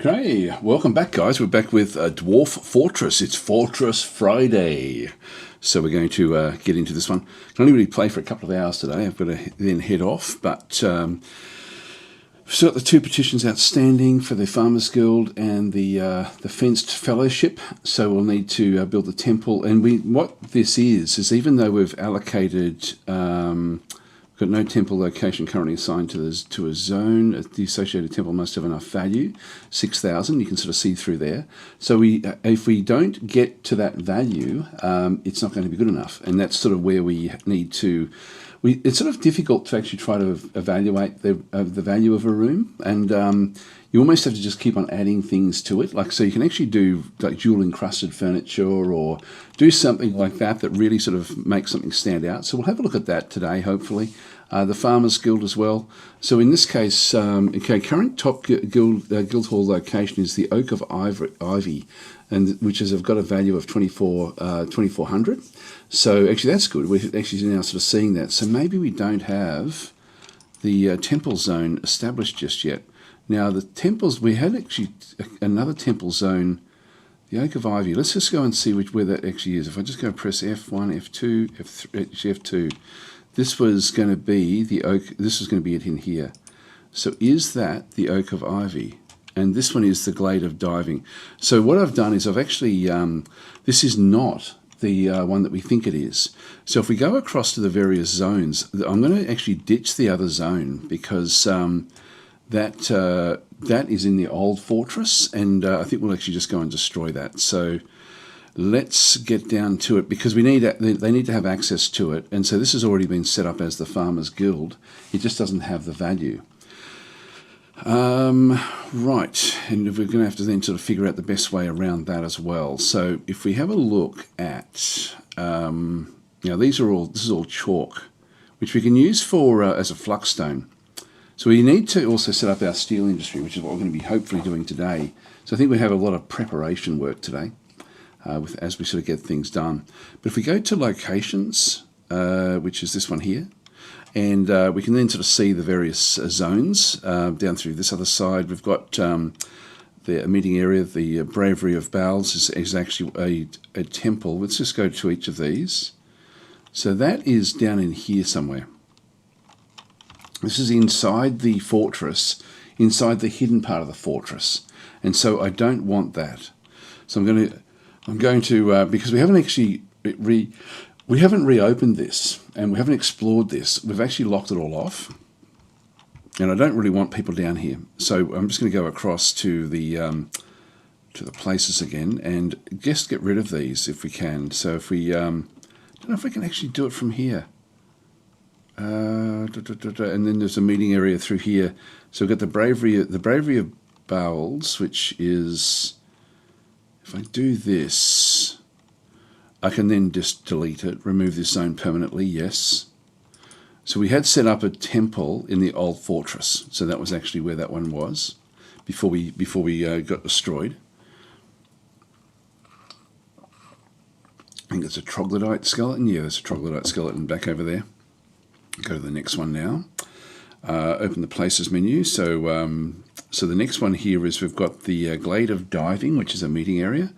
Okay, welcome back, guys. We're back with Dwarf Fortress. It's Fortress Friday. So we're going to get into this one. I can only really play for a couple of hours today. I've got to then head off, but we've still got the two petitions outstanding for the Farmers Guild and the Fenced Fellowship. So we'll need to build the temple. And what this is even though we've allocated... got no temple location currently assigned to a zone. The associated temple must have enough value, 6,000. You can sort of see through there. So if we don't get to that value, it's not going to be good enough, and that's sort of where we need to. It's sort of difficult to actually try to evaluate the value of a room, and you almost have to just keep on adding things to it. Like, so you can actually do like jewel encrusted furniture or do something like that really sort of makes something stand out. So we'll have a look at that today, hopefully. The Farmers Guild as well. So in this case, current top guild hall location is the Oak of Ivy, and which has got a value of 2,400. So actually that's good. We're actually now sort of seeing that. So maybe we don't have the temple zone established just yet. Now the temples, we had actually another temple zone, the Oak of Ivy. Let's just go and see where that actually is. If I just go press F1, F2, F3, F2, this was going to be the Oak. This was going to be it in here. So is that the Oak of Ivy? And this one is the Glade of Diving. So what I've done is I've actually, this is not the one that we think it is. So if we go across to the various zones, I'm going to actually ditch the other zone because that is in the old fortress, and I think we'll actually just go and destroy that. So let's get down to it because they need to have access to it, and so this has already been set up as the Farmers Guild. It just doesn't have the value. Right, and we're going to have to then sort of figure out the best way around that as well. So if we have a look at, this is all chalk, which we can use for as a flux stone. So we need to also set up our steel industry, which is what we're going to be hopefully doing today. So I think we have a lot of preparation work today as we sort of get things done. But if we go to locations, which is this one here, and we can then sort of see the various zones down through this other side. We've got the meeting area, the Bravery of Bowels is actually a temple. Let's just go to each of these. So that is down in here somewhere. This is inside the fortress, inside the hidden part of the fortress, and so I don't want that. So I'm going to because we haven't actually we haven't reopened this and we haven't explored this. We've actually locked it all off, and I don't really want people down here. So I'm just going to go across to the places again and just get rid of these if we can. So if we I don't know if we can actually do it from here. And then there's a meeting area through here. So we've got the Bravery of Bowels, which is, if I do this, I can then just delete it, remove this zone permanently, yes. So we had set up a temple in the old fortress. So that was actually where that one was before we got destroyed. I think it's a troglodyte skeleton. Yeah, there's a troglodyte skeleton back over there. Go to the next one now. Open the places menu. So so the next one here is we've got the Glade of Diving, which is a meeting area,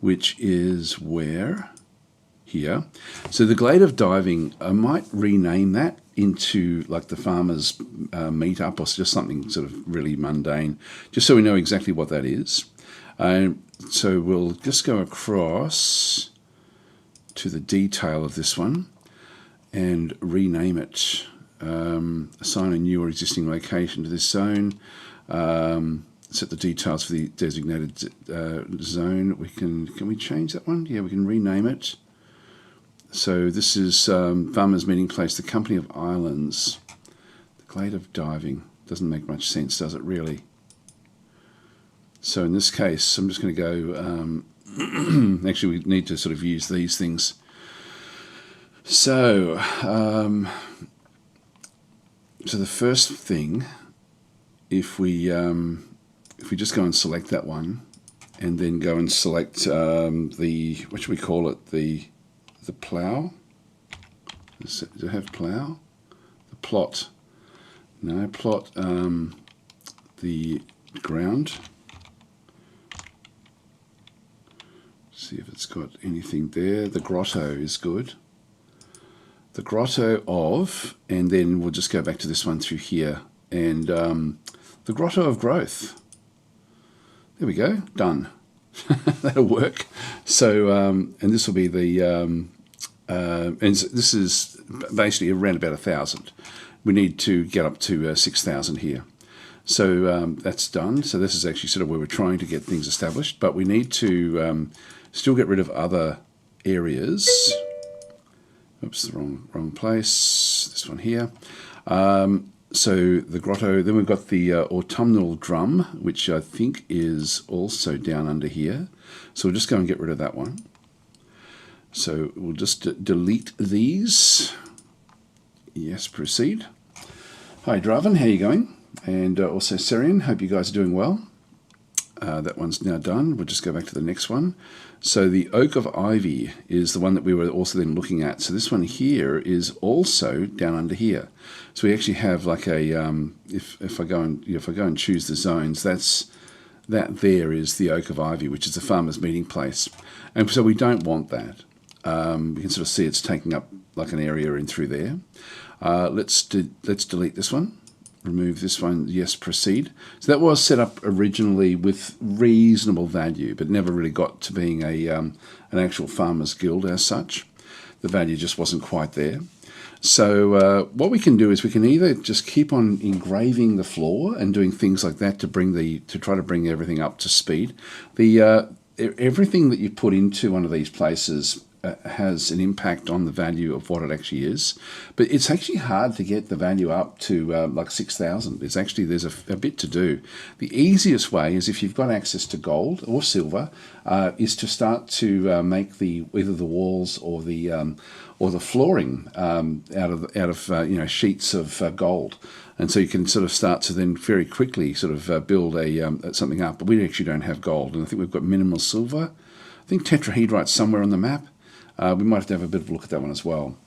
which is where? Here. So the Glade of Diving, I might rename that into like the Farmers Meetup or just something sort of really mundane, just so we know exactly what that is. So we'll just go across to the detail of this one and rename it. Assign a new or existing location to this zone. Set the details for the designated zone. Can we change that one? Yeah, we can rename it. So this is Farmers Meeting Place, the Company of Islands. The Glade of Diving. Doesn't make much sense, does it really? So in this case, I'm just going to go... actually, we need to sort of use these things. So, so the first thing, if we just go and select that one, and then go and select the, what should we call it, the plough? Does it have plough? The plot. No, plot, the ground. See if it's got anything there. The grotto is good. The grotto of, and then we'll just go back to this one through here, and the grotto of growth. There we go, done. That'll work. So, and this will be the, and this is basically around about 1,000. We need to get up to 6,000 here. So that's done. So this is actually sort of where we're trying to get things established, but we need to still get rid of other areas. Oops, the wrong place. This one here. So the grotto, then we've got the autumnal drum, which I think is also down under here. So we'll just go and get rid of that one. So we'll just delete these. Yes, proceed. Hi, Draven, how are you going? And also Serian, hope you guys are doing well. That one's now done. We'll just go back to the next one. So the Oak of Ivy is the one that we were also then looking at. So this one here is also down under here. So we actually have like a if I go and choose the zones, that there is the Oak of Ivy, which is the farmers' meeting place, and so we don't want that. You can sort of see it's taking up like an area in through there. Let's delete this one. Remove this one, yes, proceed. So that was set up originally with reasonable value, but never really got to being an actual farmers guild as such. The value just wasn't quite there. So what we can do is we can either just keep on engraving the floor and doing things like that to try to bring everything up to speed. Everything that you put into one of these places has an impact on the value of what it actually is, but it's actually hard to get the value up to like 6,000. There's a bit to do. The easiest way is if you've got access to gold or silver, is to start to make either the walls or the flooring out of sheets of gold, and so you can sort of start to then very quickly sort of build something up. But we actually don't have gold, and I think we've got minimal silver. I think tetrahedrite's somewhere on the map. We might have to have a bit of a look at that one as well.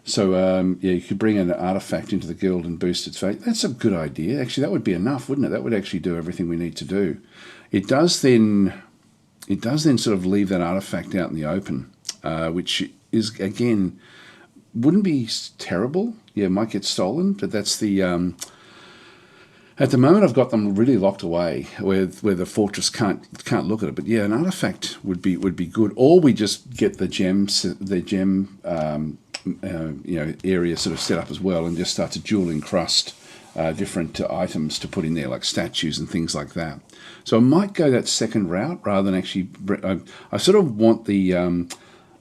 So, yeah, you could bring an artifact into the guild and boost its value. That's a good idea. Actually, that would be enough, wouldn't it? That would actually do everything we need to do. It does then sort of leave that artifact out in the open, which is, again, wouldn't be terrible. Yeah, it might get stolen, but that's the... At the moment, I've got them really locked away, where the fortress can't look at it. But yeah, an artifact would be good, or we just get the gem area sort of set up as well, and just start to jewel encrust different items to put in there, like statues and things like that. So I might go that second route rather than actually. I sort of want the.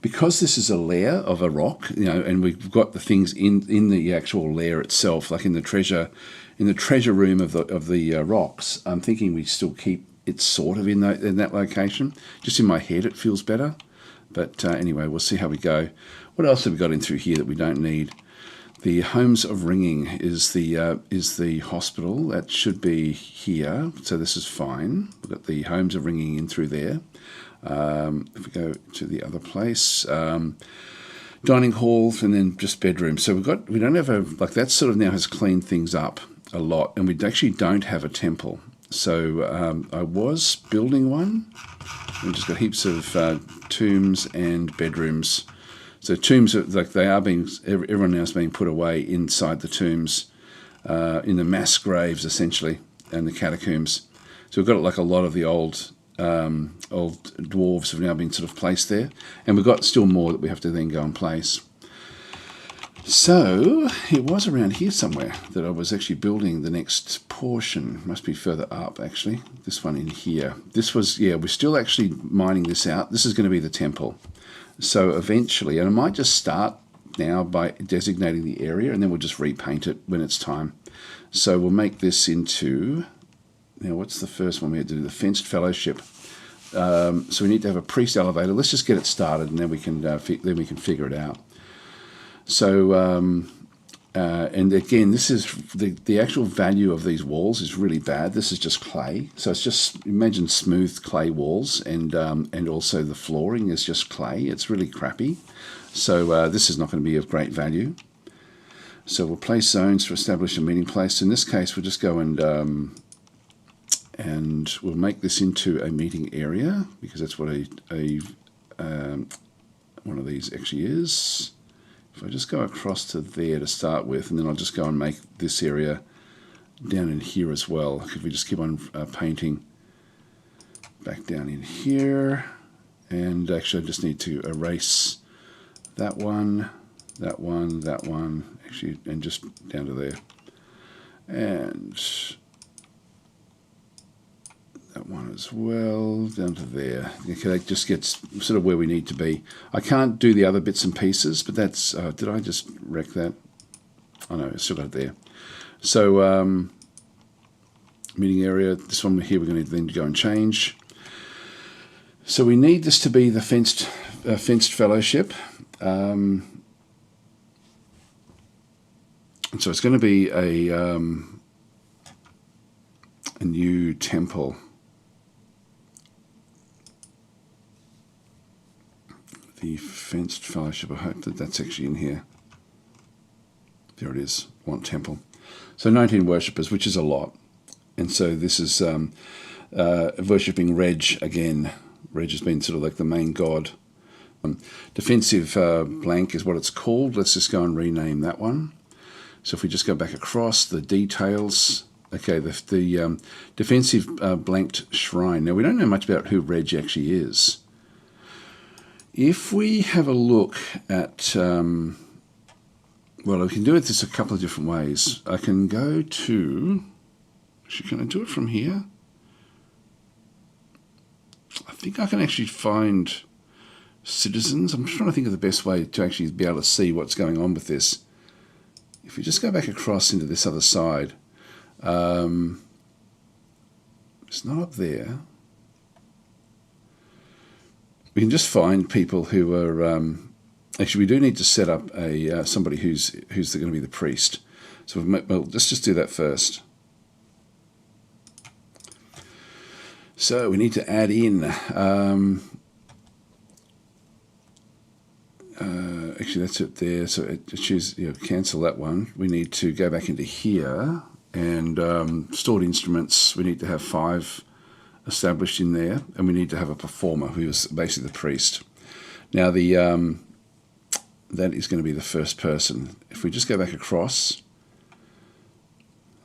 Because this is a layer of a rock, and we've got the things in the actual layer itself, like in the treasure room of the rocks. I'm thinking we still keep it sort of in that location. Just in my head, it feels better. But anyway, we'll see how we go. What else have we got in through here that we don't need? The Homes of Ringing is the hospital. That should be here. So this is fine. We've got the Homes of Ringing in through there. If we go to the other place, dining hall, and then just bedrooms. So we don't have that sort of now has cleaned things up a lot, and we actually don't have a temple. So I was building one. We've just got heaps of tombs and bedrooms. So tombs are everyone now is being put away inside the tombs, in the mass graves essentially, and the catacombs. So we've got like a lot of the old dwarves have now been sort of placed there, and we've got still more that we have to then go and place. So it was around here somewhere that I was actually building the next portion. Must be further up actually. This one in here. This was, yeah, we're still actually mining this out. This is going to be the temple. So eventually, and I might just start now by designating the area, and then we'll just repaint it when it's time. So we'll make this into. Now, what's the first one we had to do? The Fenced Fellowship. So we need to have a priest elevator. Let's just get it started, and then we can figure it out. So, and again, this is the actual value of these walls is really bad. This is just clay. So it's just imagine smooth clay walls, and also the flooring is just clay. It's really crappy. So this is not going to be of great value. So we'll place zones to establish a meeting place. In this case, we'll just go and we'll make this into a meeting area, because that's what a one of these actually is. If I just go across to there to start with, and then I'll just go and make this area down in here as well. If we just keep on painting back down in here, and actually I just need to erase that one, that one, that one, actually, and just down to there, and that one as well, down to there. Okay, that just gets sort of where we need to be. I can't do the other bits and pieces, but that's, did I just wreck that? Oh no, I still got it there. So, meeting area, this one here we're going to then go and change. So we need this to be the fenced fellowship. And so it's going to be a new temple. The fenced fellowship. I hope that that's actually in here. There it is. One temple. So 19 worshippers, which is a lot. And so this is worshipping Reg again. Reg has been sort of like the main god. Defensive blank is what it's called. Let's just go and rename that one. So if we just go back across the details. Okay, the defensive blanked shrine. Now we don't know much about who Reg actually is. If we have a look at, well, we can do it this a couple of different ways. I can go to, actually, can I do it from here? I think I can actually find citizens. I'm trying to think of the best way to actually be able to see what's going on with this. If we just go back across into this other side, it's not up there. We can just find people who are, actually we do need to set up a somebody who's going to be the priest. So well, let's just do that first. So we need to add in, actually that's it there, so choose, cancel that one. We need to go back into here, and stored instruments, we need to have 5 established in there, and we need to have a performer who is basically the priest. Now that is going to be the first person. If we just go back across,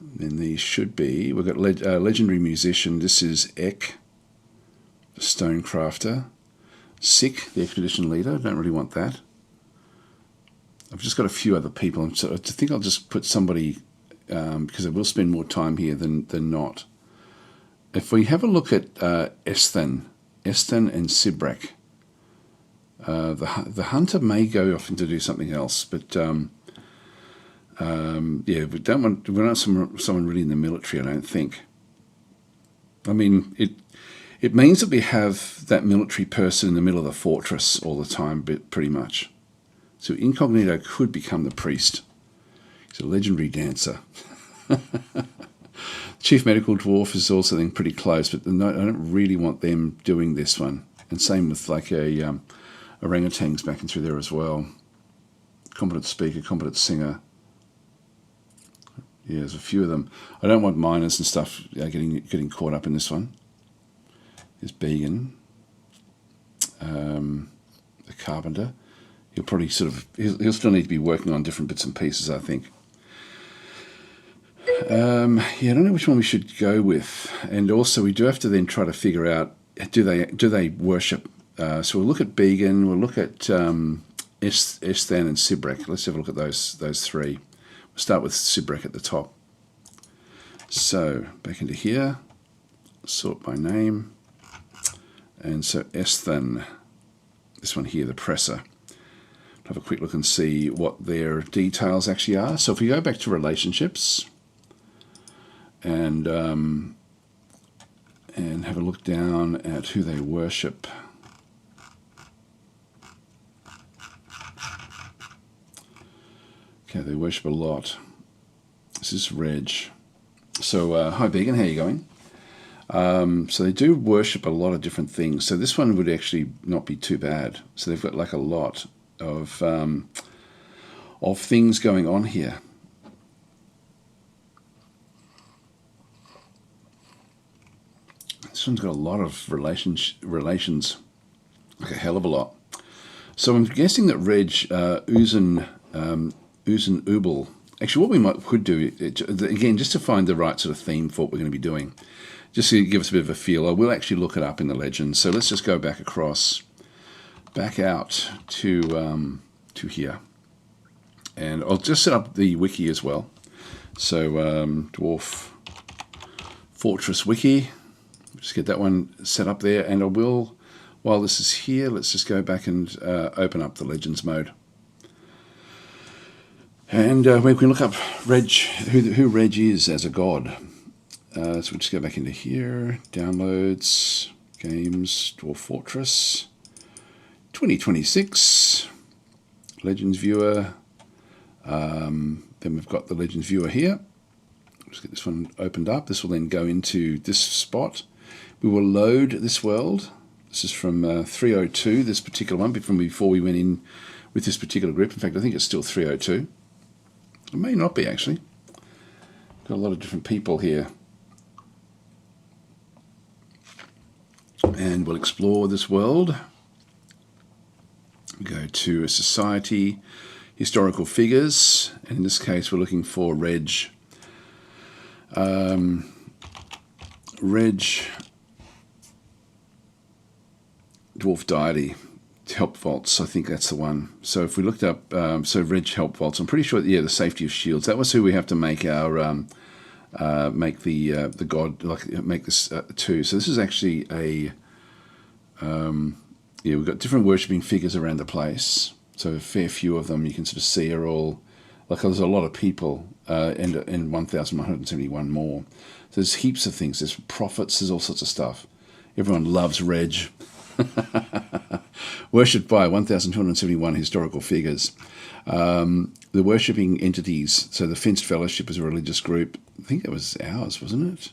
then these should be, we've got legendary musician, this is Ek, the stonecrafter. Sick, the expedition leader, don't really want that. I've just got a few other people, so I think I'll just put somebody, because I will spend more time here than not. If we have a look at Esthen and Sibrek, the hunter may go off to do something else, but yeah, we don't want someone really in the military, I don't think. I mean, it means that we have that military person in the middle of the fortress all the time, pretty much. So Incognito could become the priest. He's a legendary dancer. Chief Medical Dwarf is also then pretty close, but I don't really want them doing this one. And same with like orangutans back in through there as well. Competent speaker, competent singer. Yeah, there's a few of them. I don't want miners and stuff getting caught up in this one. There's Began, the carpenter. He'll probably he'll still need to be working on different bits and pieces, I think. Yeah, I don't know which one we should go with, and also we do have to then try to figure out do they worship. So we'll look at Began, we'll look at Esthan and Sibrek. Let's have a look at those 3. We'll start with Sibrek at the top. So back into here, sort by name, and so Esthan, this one here, the presser. Have a quick look and see what their details actually are. So if we go back to relationships and have a look down at who they worship. Okay, they worship a lot. This is Reg. So hi Began, how are you going? So they do worship a lot of different things. So this one would actually not be too bad. So they've got like a lot of things going on here. This one's got a lot of relations. like a hell of a lot. So I'm guessing that Reg Uzen Ubel. Actually, what we could do, again, just to find the right sort of theme for what we're going to be doing, just to give us a bit of a feel, I will actually look it up in the legend. So let's just go back out to here. And I'll just set up the wiki as well. So Dwarf Fortress wiki, just get that one set up there. And I will, while this is here, let's just go back and open up the Legends mode. And we can look up Reg, who Reg is as a god. So we'll just go back into here, downloads, games, Dwarf Fortress, 2026, Legends viewer. Then we've got the Legends viewer here. Let's get this one opened up. This will then go into this spot. We will load this world. This is from 302, this particular one, from before we went in with this particular group. In fact, I think it's still 302. It may not be, actually. Got a lot of different people here. And we'll explore this world. We go to a society, historical figures, and in this case we're looking for Reg Dwarf Deity Help Vaults. I think that's the one. So if we looked up so Reg Help Vaults, I'm pretty sure, yeah, the Safety of Shields, that was who we have to make our make the god, like make this to. So this is actually a yeah, we've got different worshipping figures around the place. So a fair few of them you can sort of see are all, like, there's a lot of people, and 1,171 more. So there's heaps of things. There's prophets, there's all sorts of stuff. Everyone loves Reg. Worshipped by 1,271 historical figures. The worshipping entities, so the Fenced Fellowship is a religious group. I think that was ours, wasn't it?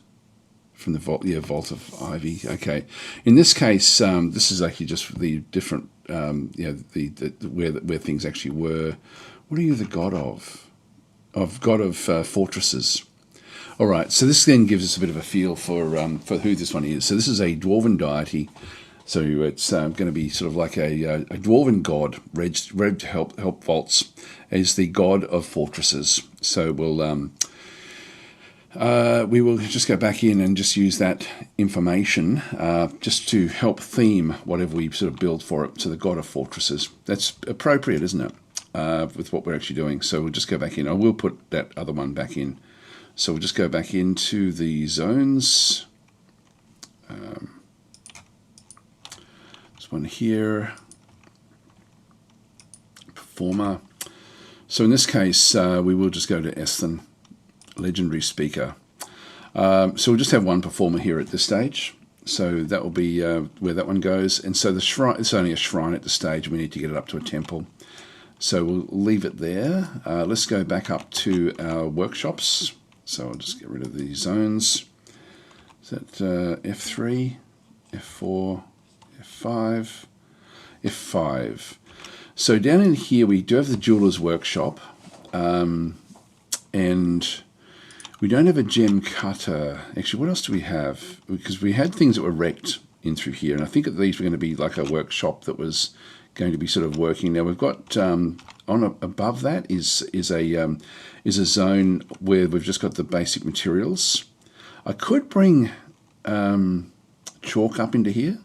From the Vault, yeah, Vault of Ivy. Okay. In this case, this is actually just the different, yeah, where things actually were. What are you the god of? God of fortresses. All right. So this then gives us a bit of a feel for who this one is. So this is a dwarven deity. So it's going to be sort of like a dwarven god. Reg Help Vaults is the god of fortresses. So we will just go back in and just use that information just to help theme whatever we sort of build for it. So the god of fortresses. That's appropriate, isn't it, with what we're actually doing. So we'll just go back in. I will put that other one back in. So we'll just go back into the zones. This one here. Performer. So in this case, we will just go to Esthan. Legendary speaker. So we'll just have one performer here at this stage. So that will be where that one goes. And so the shrine, it's only a shrine at this stage. We need to get it up to a temple. So we'll leave it there. Let's go back up to our workshops. So I'll just get rid of these zones. Is that F3, F4, F5, F5. So down in here we do have the jeweler's workshop. And we don't have a gem cutter. Actually, what else do we have? Because we had things that were wrecked in through here, and I think that these were going to be like a workshop that was going to be sort of working. Now we've got above that is a zone where we've just got the basic materials. I could bring chalk up into here.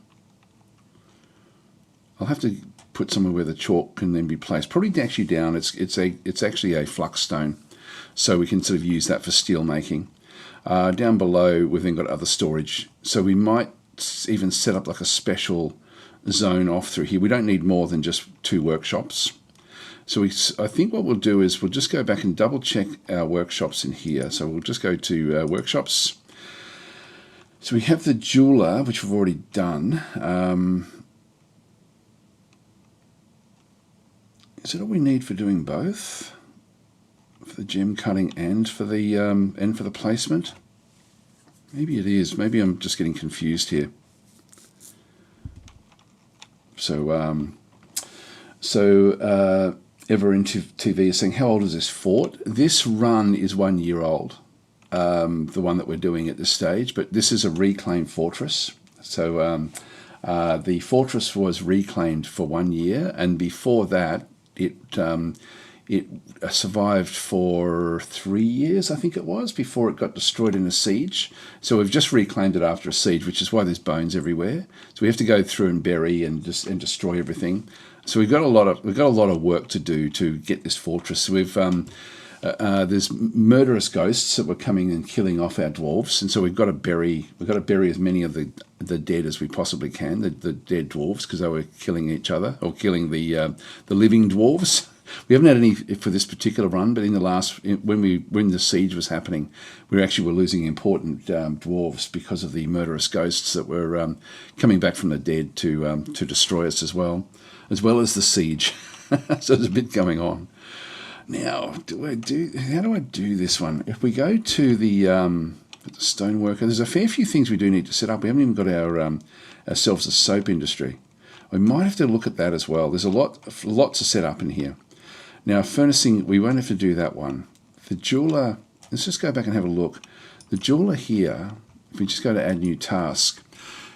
I'll have to put somewhere where the chalk can then be placed. Probably actually down. It's actually a flux stone. So we can sort of use that for steel making. Down below, we've then got other storage. So we might even set up like a special zone off through here. We don't need more than just 2 workshops. So I think what we'll do is we'll just go back and double check our workshops in here. So we'll just go to workshops. So we have the jeweler, which we've already done. Is it all we need for doing both? For the gem cutting and for the placement? Maybe it is. Maybe I'm just getting confused here. So Ever into TV is saying, how old is this fort? This run is 1 year old, the one that we're doing at this stage, but this is a reclaimed fortress. So The fortress was reclaimed for 1 year, and before that, it survived for 3 years, I think it was, before it got destroyed in a siege. So we've just reclaimed it after a siege, which is why there's bones everywhere. So we have to go through and bury and destroy everything. So we've got a lot of work to do to get this fortress. There's murderous ghosts that were coming and killing off our dwarves, and so we've got to bury as many of the dead as we possibly can, the dead dwarves, because they were killing each other or killing the living dwarves. We haven't had any for this particular run, but in the when the siege was happening, we were losing important dwarves because of the murderous ghosts that were coming back from the dead to destroy us as well as the siege. So there's a bit going on. Now, how do I do this one? If we go to the stoneworker, there's a fair few things we do need to set up. We haven't even got ourselves a soap industry. We might have to look at that as well. There's a lot to set up in here. Now, furnacing, we won't have to do that one. The jeweler, let's just go back and have a look. The jeweler here, if we just go to add new task,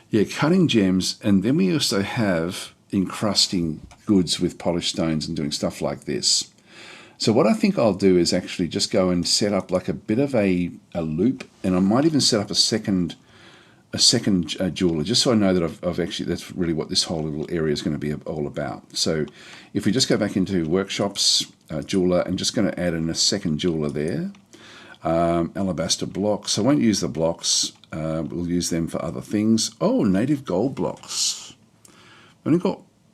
yeah, cutting gems, and then we also have encrusting goods with polished stones and doing stuff like this. So what I think I'll do is actually just go and set up like a bit of a loop, and I might even set up a second jeweler, just so I know that I've actually, that's really what this whole little area is going to be all about. So if we just go back into workshops, jeweler, I'm just going to add in a second jeweler there. Alabaster blocks. I won't use the blocks. We'll use them for other things. Oh, native gold blocks. I don't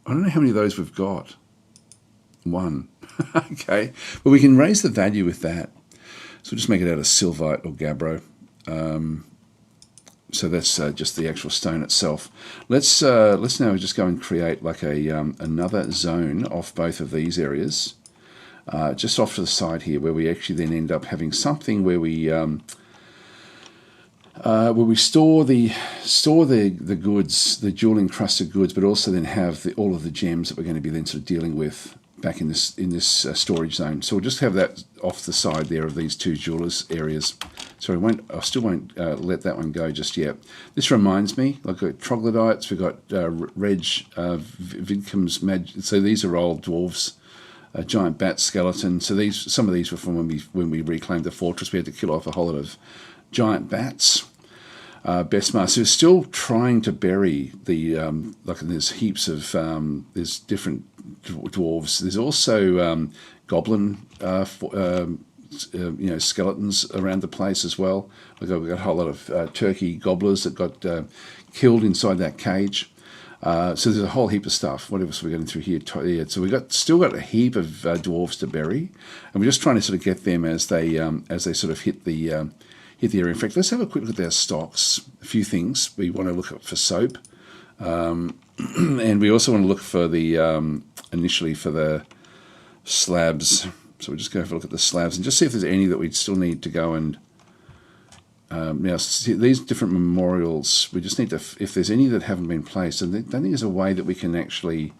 know how many of those we've got. 1. Okay, but we can raise the value with that. So we'll just make it out of silvite or gabbro. So that's just the actual stone itself. Let's now just go and create like another zone off both of these areas, just off to the side here, where we actually then end up having something where we store the goods, the jewel encrusted goods, but also then have all of the gems that we're going to be then sort of dealing with back in this storage zone. So we'll just have that off the side there of these two jewelers areas. So I still won't let that one go just yet. This reminds me, like troglodytes, we've got Reg Vidcum's Mag. So these are old dwarves, giant bat skeleton. So some of these were from when we reclaimed the fortress. We had to kill off a whole lot of giant bats. Bestmar, so still trying to bury the like there's heaps of there's different dwarves. There's also goblin skeletons around the place as well. We've got a whole lot of turkey gobblers that got killed inside that cage. So there's a whole heap of stuff. What else are we getting through here? Yeah, so still got a heap of dwarves to bury, and we're just trying to sort of get them as they sort of hit the area. In fact, let's have a quick look at our stocks. A few things we want to look at for soap, and we also want to look for the initially for the slabs. So we'll just go have a look at the slabs and just see if there's any that we'd still need to go and now see these different memorials. We just need to, if there's any that haven't been placed, and I don't think there's a way that we can actually.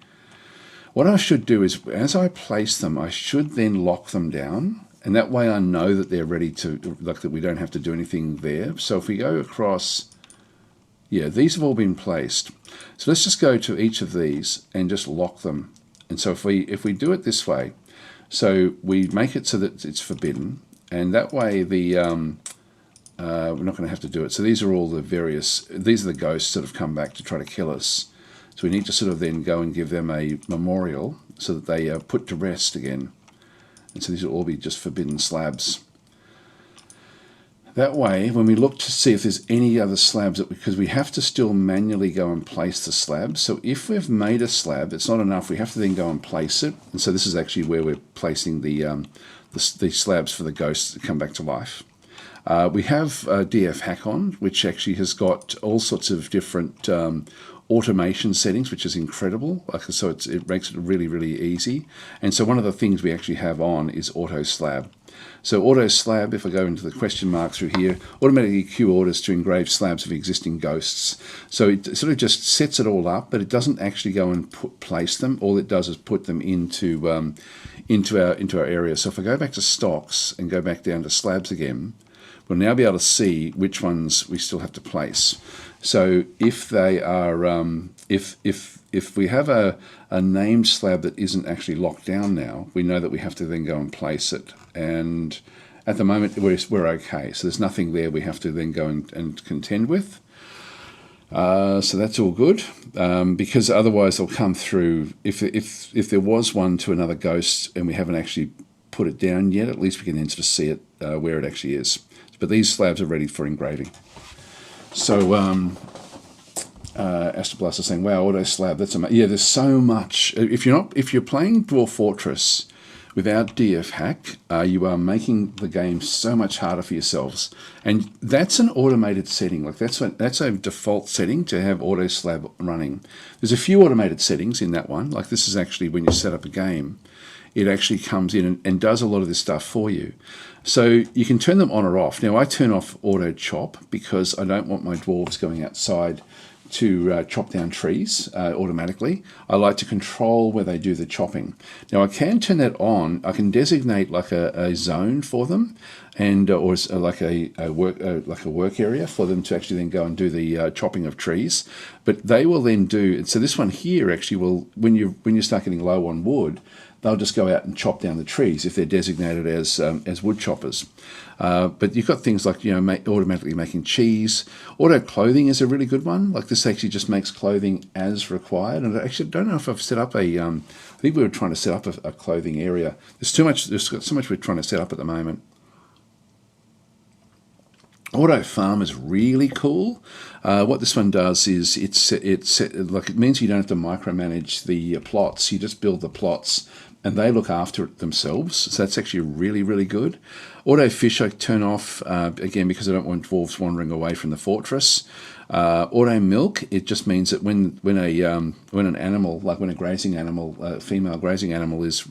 What I should do is, as I place them, I should then lock them down. And that way I know that they're ready to, like that we don't have to do anything there. So if we go across, yeah, these have all been placed. So let's just go to each of these and just lock them. And so if we do it this way, so we make it so that it's forbidden, and that way we're not going to have to do it. So these are all these are the ghosts that have come back to try to kill us. So we need to sort of then go and give them a memorial so that they are put to rest again. And so these will all be just forbidden slabs. That way, when we look to see if there's any other slabs, because we have to still manually go and place the slabs. So if we've made a slab, it's not enough. We have to then go and place it. And so this is actually where we're placing the slabs for the ghosts that come back to life. We have DF Hack-On, which actually has got all sorts of different automation settings, which is incredible. So it makes it really, really easy. And so one of the things we actually have on is Auto Slab. So Auto Slab, if I go into the question mark through here, automatically queue orders to engrave slabs of existing ghosts. So it sort of just sets it all up, but it doesn't actually go and place them. All it does is put them into our area. So if I go back to stocks and go back down to slabs again, we'll now be able to see which ones we still have to place. So if they are, if we have a named slab that isn't actually locked down now, we know that we have to then go and place it. And at the moment, we're okay. So there's nothing there we have to then go and contend with. So that's all good, because otherwise they'll come through. If there was one to another ghost and we haven't actually put it down yet, at least we can then sort of see it where it actually is. But these slabs are ready for engraving. So Astroblast is saying, "Wow, auto slab, that's amazing." Yeah, there's so much. If you're playing Dwarf Fortress without DF hack, you are making the game so much harder for yourselves. And that's an automated setting. Like that's a default setting to have auto slab running. There's a few automated settings in that one. Like this is actually when you set up a game, it actually comes in and does a lot of this stuff for you. So you can turn them on or off. Now I turn off auto chop because I don't want my dwarves going outside to chop down trees automatically. I like to control where they do the chopping. Now I can turn that on. I can designate like a zone for them, and or like a work area for them to actually then go and do the chopping of trees. But they will then do. So this one here actually will, when you start getting low on wood, they'll just go out and chop down the trees if they're designated as wood choppers. But you've got things like, automatically making cheese. Auto clothing is a really good one. Like this actually just makes clothing as required. And I actually don't know if I've set up I think we were trying to set up a clothing area. There's got so much we're trying to set up at the moment. Auto farm is really cool. What this one does is it means you don't have to micromanage the plots. You just build the plots and they look after it themselves. So that's actually really, really good. Auto fish I turn off, again, because I don't want dwarves wandering away from the fortress. Auto milk, it just means that when an animal, like when a grazing animal, female grazing animal is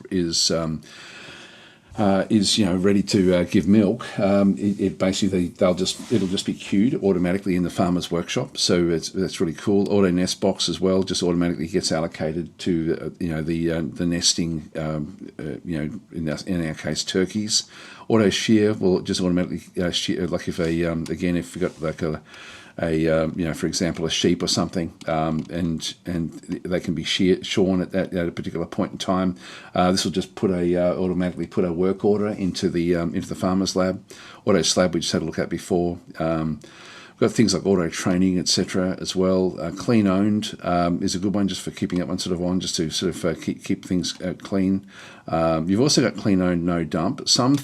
ready to give milk, it basically it'll just be queued automatically in the farmer's workshop. So that's really cool. Auto nest box as well just automatically gets allocated to the nesting. In our case turkeys. Auto shear will just automatically shear, like if if you've got like for example, a sheep or something, and they can be shorn at a particular point in time. This will just automatically put a work order into the farmer's lab. Auto slab we just had a look at before. We've got things like auto training, etc. as well. Clean owned is a good one just for keeping that one sort of on, just to sort of keep things clean. You've also got clean owned, no dump. Some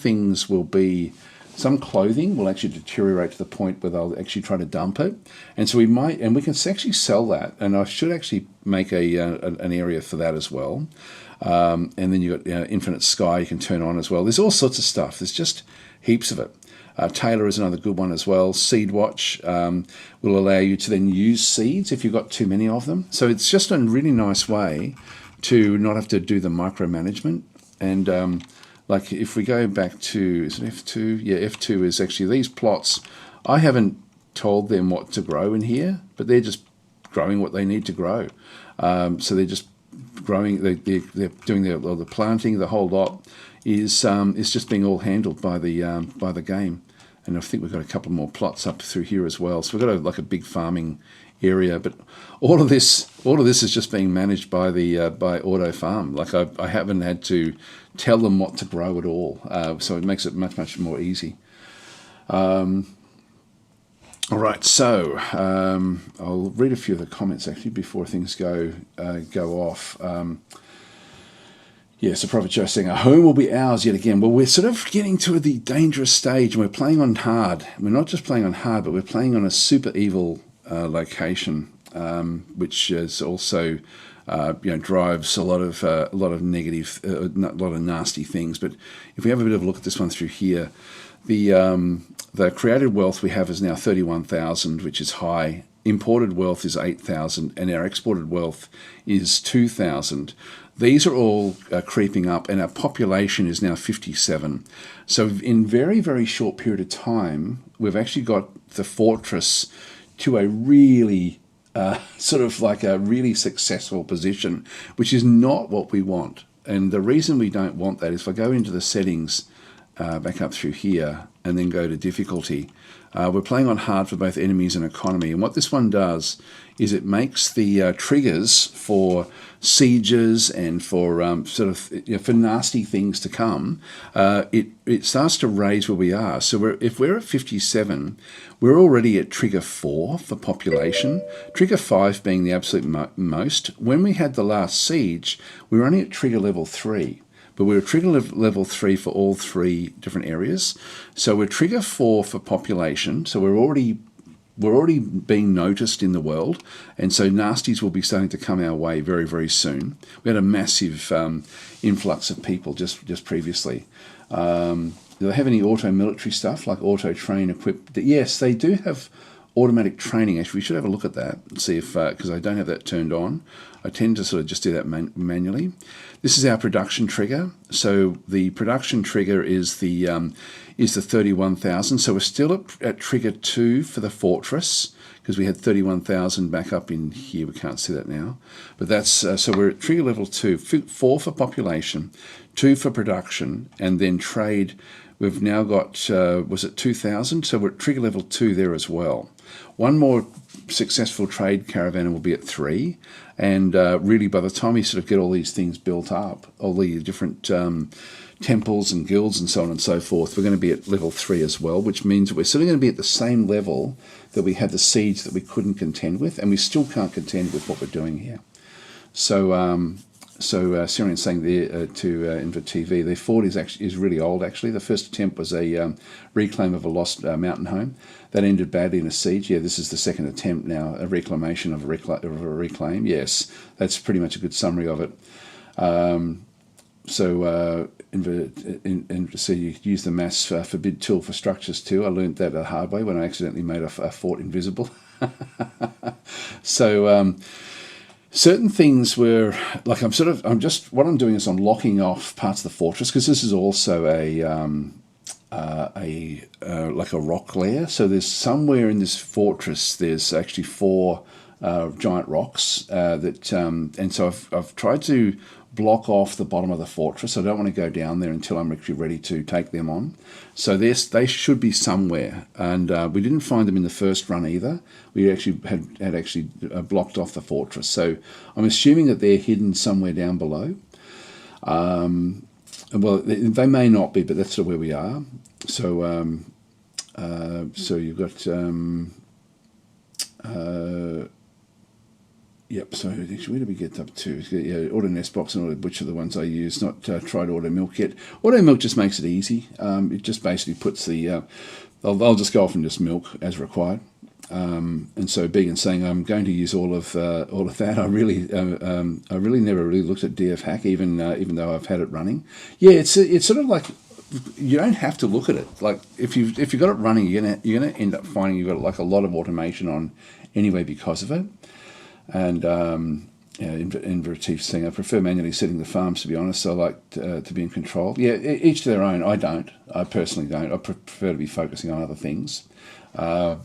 clothing will actually deteriorate to the point where they'll actually try to dump it, and so we can actually sell that. And I should actually make an area for that as well. And then you've got infinite sky you can turn on as well. There's all sorts of stuff. There's just heaps of it. Tailor is another good one as well. Seed watch will allow you to then use seeds if you've got too many of them. So it's just a really nice way to not have to do the micromanagement. And like if we go back to, is it F2? Yeah, F2 is actually these plots. I haven't told them what to grow in here, but they're just growing what they need to grow. So they're just growing, they're doing the planting, the whole lot is just being all handled by the game. And I think we've got a couple more plots up through here as well. So we've got a big farming area, but all of this is just being managed by by Auto Farm. Like I haven't had to tell them what to grow at all, so it makes it much more easy. All right, so I'll read a few of the comments actually before things go off. So Prophet Joe saying, "Our home will be ours yet again." Well, we're sort of getting to the dangerous stage, and we're playing on hard. We're not just playing on hard, but we're playing on a super evil location, which is also drives a lot of negative, a lot of nasty things. But if we have a bit of a look at this one through here, the created wealth we have is now 31,000, which is high. Imported wealth is 8,000, and our exported wealth is 2,000. These are all creeping up, and our population is now 57. So in very, very short period of time, we've actually got the fortress to a really sort of like a really successful position, which is not what we want. And the reason we don't want that is if I go into the settings back up through here, and then go to difficulty. We're playing on hard for both enemies and economy. And what this one does is it makes the triggers for sieges and for for nasty things to come. It starts to raise where we are. So if we're at 57, we're already at trigger 4 for population. Trigger 5 being the absolute most. When we had the last siege, we were only at trigger level 3. But we're trigger level 3 for all 3 different areas. So we're trigger 4 for population. So we're already being noticed in the world. And so nasties will be starting to come our way very, very soon. We had a massive influx of people just previously. Do they have any auto military stuff like auto train equipped? Yes, they do have automatic training. Actually, we should have a look at that and see if, because I don't have that turned on. I tend to sort of just do that manually. This is our production trigger. So the production trigger is the 31,000. So we're still at trigger 2 for the fortress because we had 31,000 back up in here. We can't see that now, but that's so we're at trigger level 2, 4 for population, 2 for production, and then trade. We've now got was it 2,000? So we're at trigger level 2 there as well. One more successful trade caravan and we'll be at 3. And really, by the time we sort of get all these things built up, all the different temples and guilds and so on and so forth, we're going to be at level 3 as well, which means we're still going to be at the same level that we had the siege that we couldn't contend with, and we still can't contend with what we're doing here. So, Syrian's saying there to Inver TV, their fort is really old. Actually, the first attempt was a reclaim of a lost mountain home that ended badly in a siege. Yeah, this is the second attempt now, a reclamation of a reclaim. Yes, that's pretty much a good summary of it. Inver said you use the mass forbid tool for structures too. I learned that the hard way when I accidentally made a fort invisible. So. Certain things were like what I'm doing is I'm locking off parts of the fortress because this is also like a rock layer. So there's somewhere in this fortress there's actually 4 giant rocks and so I've tried to block off the bottom of the fortress. I don't want to go down there until I'm actually ready to take them on. So they should be somewhere, and we didn't find them in the first run either. We actually had actually blocked off the fortress. So I'm assuming that they're hidden somewhere down below. Well, they may not be, but that's sort of where we are. So so you've got. Yep, so actually, where did we get up to? Yeah, Auto Nest Box and Auto Butcher are the ones I use, not tried Auto Milk yet. Auto Milk just makes it easy. It just basically puts the... I'll just go off and just milk as required. And so Began saying I'm going to use all of that. I really never really looked at DF Hack, even though I've had it running. Yeah, it's sort of like... You don't have to look at it. Like if you've got it running, you're gonna end up finding you've got like a lot of automation on anyway because of it. And Invertive saying, I prefer manually setting the farms, to be honest. I like to be in control. Yeah, each to their own. I don't. I personally don't. I prefer to be focusing on other things. So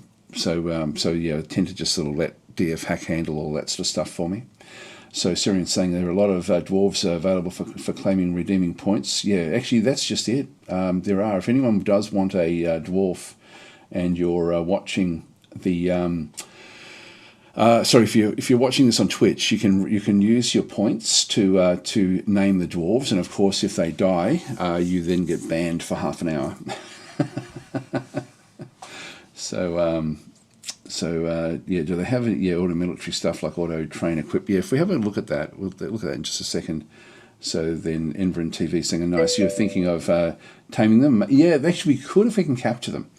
yeah, I tend to just sort of let DF Hack handle all that sort of stuff for me. So Syrian's saying there are a lot of dwarves available for claiming redeeming points. Yeah, actually, that's just it. There are. If anyone does want a dwarf and you're watching the... sorry, if you're watching this on Twitch, you can use your points to name the dwarves, and of course, if they die, you then get banned for half an hour. Yeah, do they have auto military stuff like auto train equip? Yeah, if we have a look at that, we'll look at that in just a second. So then Enver and TV saying, nice, you're thinking of taming them? Yeah, actually we could if we can capture them.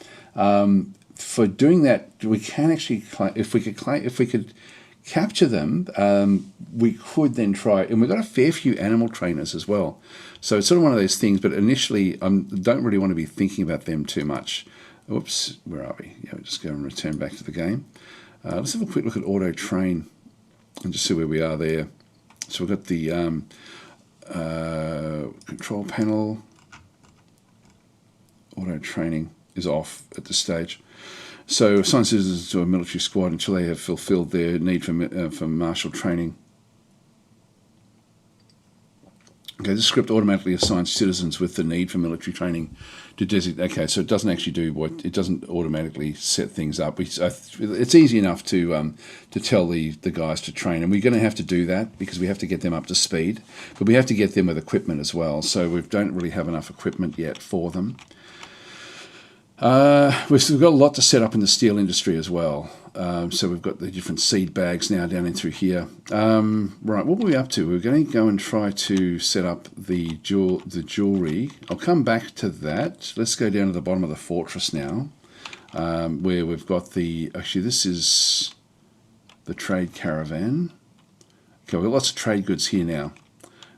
For doing that, we can actually, if we could capture them, we could then try, and we've got a fair few animal trainers as well. So it's sort of one of those things, but initially I don't really want to be thinking about them too much. Oops, where are we? Yeah, we'll just go and return back to the game. Let's have a quick look at auto train and just see where we are there. So we've got the control panel. Auto training is off at this stage. So assign citizens to a military squad until they have fulfilled their need for martial training. Okay, this script automatically assigns citizens with the need for military training to designate. Okay, so it doesn't actually do what it doesn't automatically set things up. It's easy enough to tell the guys to train, and we're going to have to do that because we have to get them up to speed, but we have to get them with equipment as well. So we don't really have enough equipment yet for them. We've still got a lot to set up in the steel industry as well. So we've got the different seed bags now down in through here. Right, what were we up to? We're going to go and try to set up the jewelry. I'll come back to that. Let's go down to the bottom of the fortress now, where we've got the... Actually, this is the trade caravan. Okay, we've got lots of trade goods here now.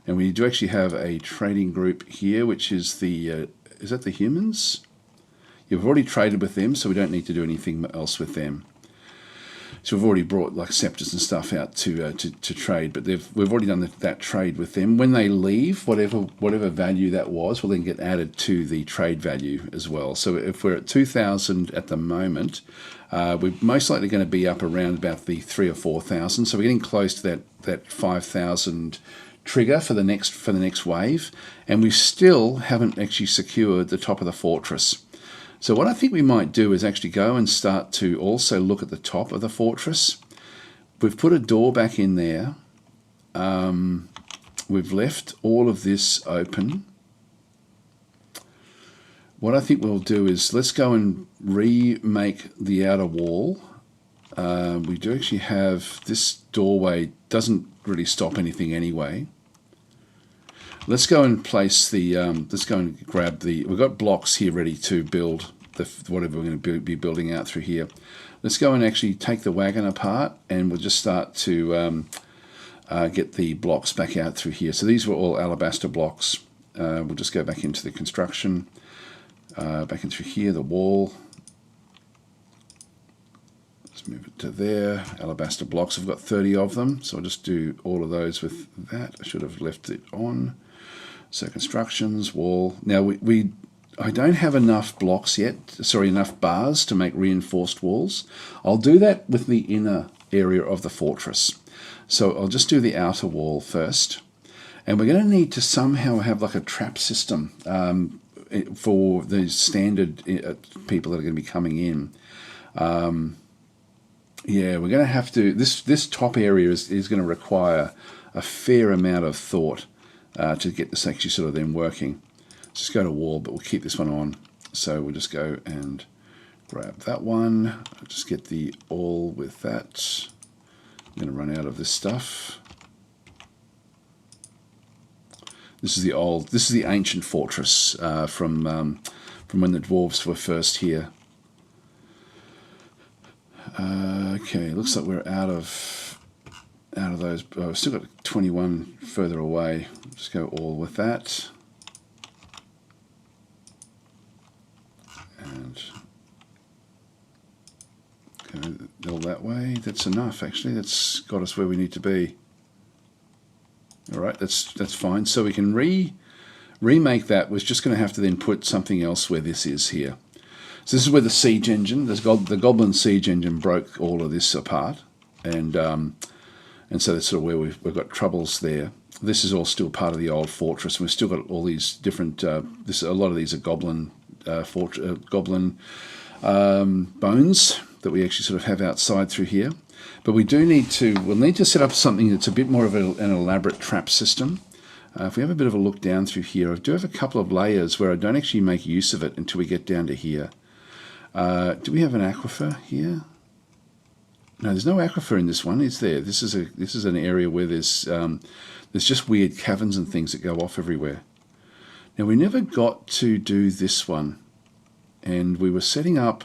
And we do actually have a trading group here, which is the... is that the humans? You've already traded with them, so we don't need to do anything else with them. So we've already brought like scepters and stuff out to trade, but we've already done that trade with them. When they leave, whatever value that was, will then get added to the trade value as well. So if we're at 2,000 at the moment, we're most likely going to be up around about the 3,000 or 4,000. So we're getting close to that 5,000 trigger for the next wave, and we still haven't actually secured the top of the fortress. So what I think we might do is actually go and start to also look at the top of the fortress. We've put a door back in there. We've left all of this open. What I think we'll do is let's go and remake the outer wall. We do actually have this doorway, doesn't really stop anything anyway. Let's go and place the, let's go and grab the, we've got blocks here ready to build whatever we're going to be building out through here. Let's go and actually take the wagon apart, and we'll just start to get the blocks back out through here. So these were all alabaster blocks. We'll just go back into the construction, back in through here, the wall. Let's move it to there. Alabaster blocks, I've got 30 of them, so I'll just do all of those with that. I should have left it on. So constructions, wall. Now I don't have enough blocks yet, sorry, enough bars to make reinforced walls. I'll do that with the inner area of the fortress. So I'll just do the outer wall first. And we're going to need to somehow have like a trap system for the standard people that are going to be coming in. Yeah, we're going to have to, this top area is going to require a fair amount of thought to get this actually sort of then working. Let's just go to wall, but we'll keep this one on. So we'll just go and grab that one. I'll just get the all with that. I'm going to run out of this stuff. This is the ancient fortress from when the dwarves were first here. Okay, looks like we're out of those. Oh, we've still got 21 further away. Just go all with that. And go all that way. That's enough, actually. That's got us where we need to be. All right, that's fine. So we can remake that. We're just going to have to then put something else where this is here. So this is where the siege engine, the goblin siege engine broke all of this apart, and so that's sort of where we've got troubles there. This is all still part of the old fortress, and we've still got all these different. A lot of these are goblin bones that we actually sort of have outside through here. But we'll need to set up something that's a bit more of an elaborate trap system. If we have a bit of a look down through here, I do have a couple of layers where I don't actually make use of it until we get down to here. Do we have an aquifer here? No, there's no aquifer in this one, is there? This is an area where there's just weird caverns and things that go off everywhere. Now we never got to do this one, and we were setting up.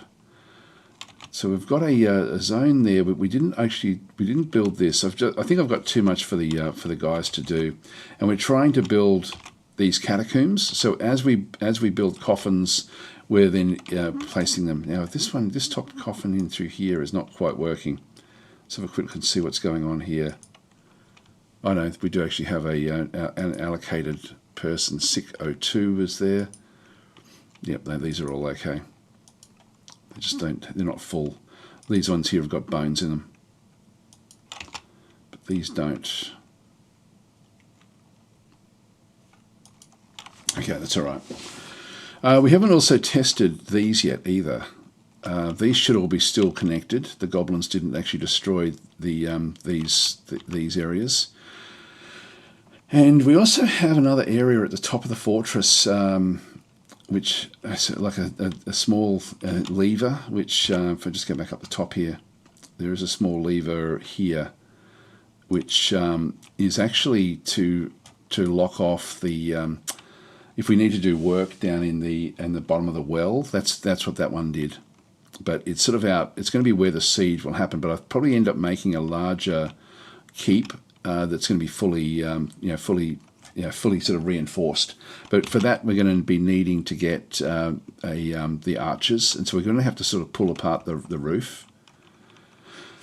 So we've got a zone there, but we didn't build this. I think I've got too much for the guys to do, and we're trying to build these catacombs. So as we build coffins, we're then placing them. Now this top coffin in through here is not quite working. Let's have a quick look and see what's going on here. Oh no, we do actually have an allocated person. SIC-02 is there. Yep, these are all okay. They're not full. These ones here have got bones in them, but these don't. Okay, that's all right. We haven't also tested these yet either. These should all be still connected. The goblins didn't actually destroy these areas. And we also have another area at the top of the fortress, which is like a small lever, which, if I just go back up the top here, there is a small lever here, which is actually to lock off the, if we need to do work down in the bottom of the well, that's what that one did. But it's sort of out, it's going to be where the siege will happen, but I'll probably end up making a larger keep that's going to be fully sort of reinforced. But for that, we're going to be needing to get the arches, and so we're going to have to sort of pull apart the roof.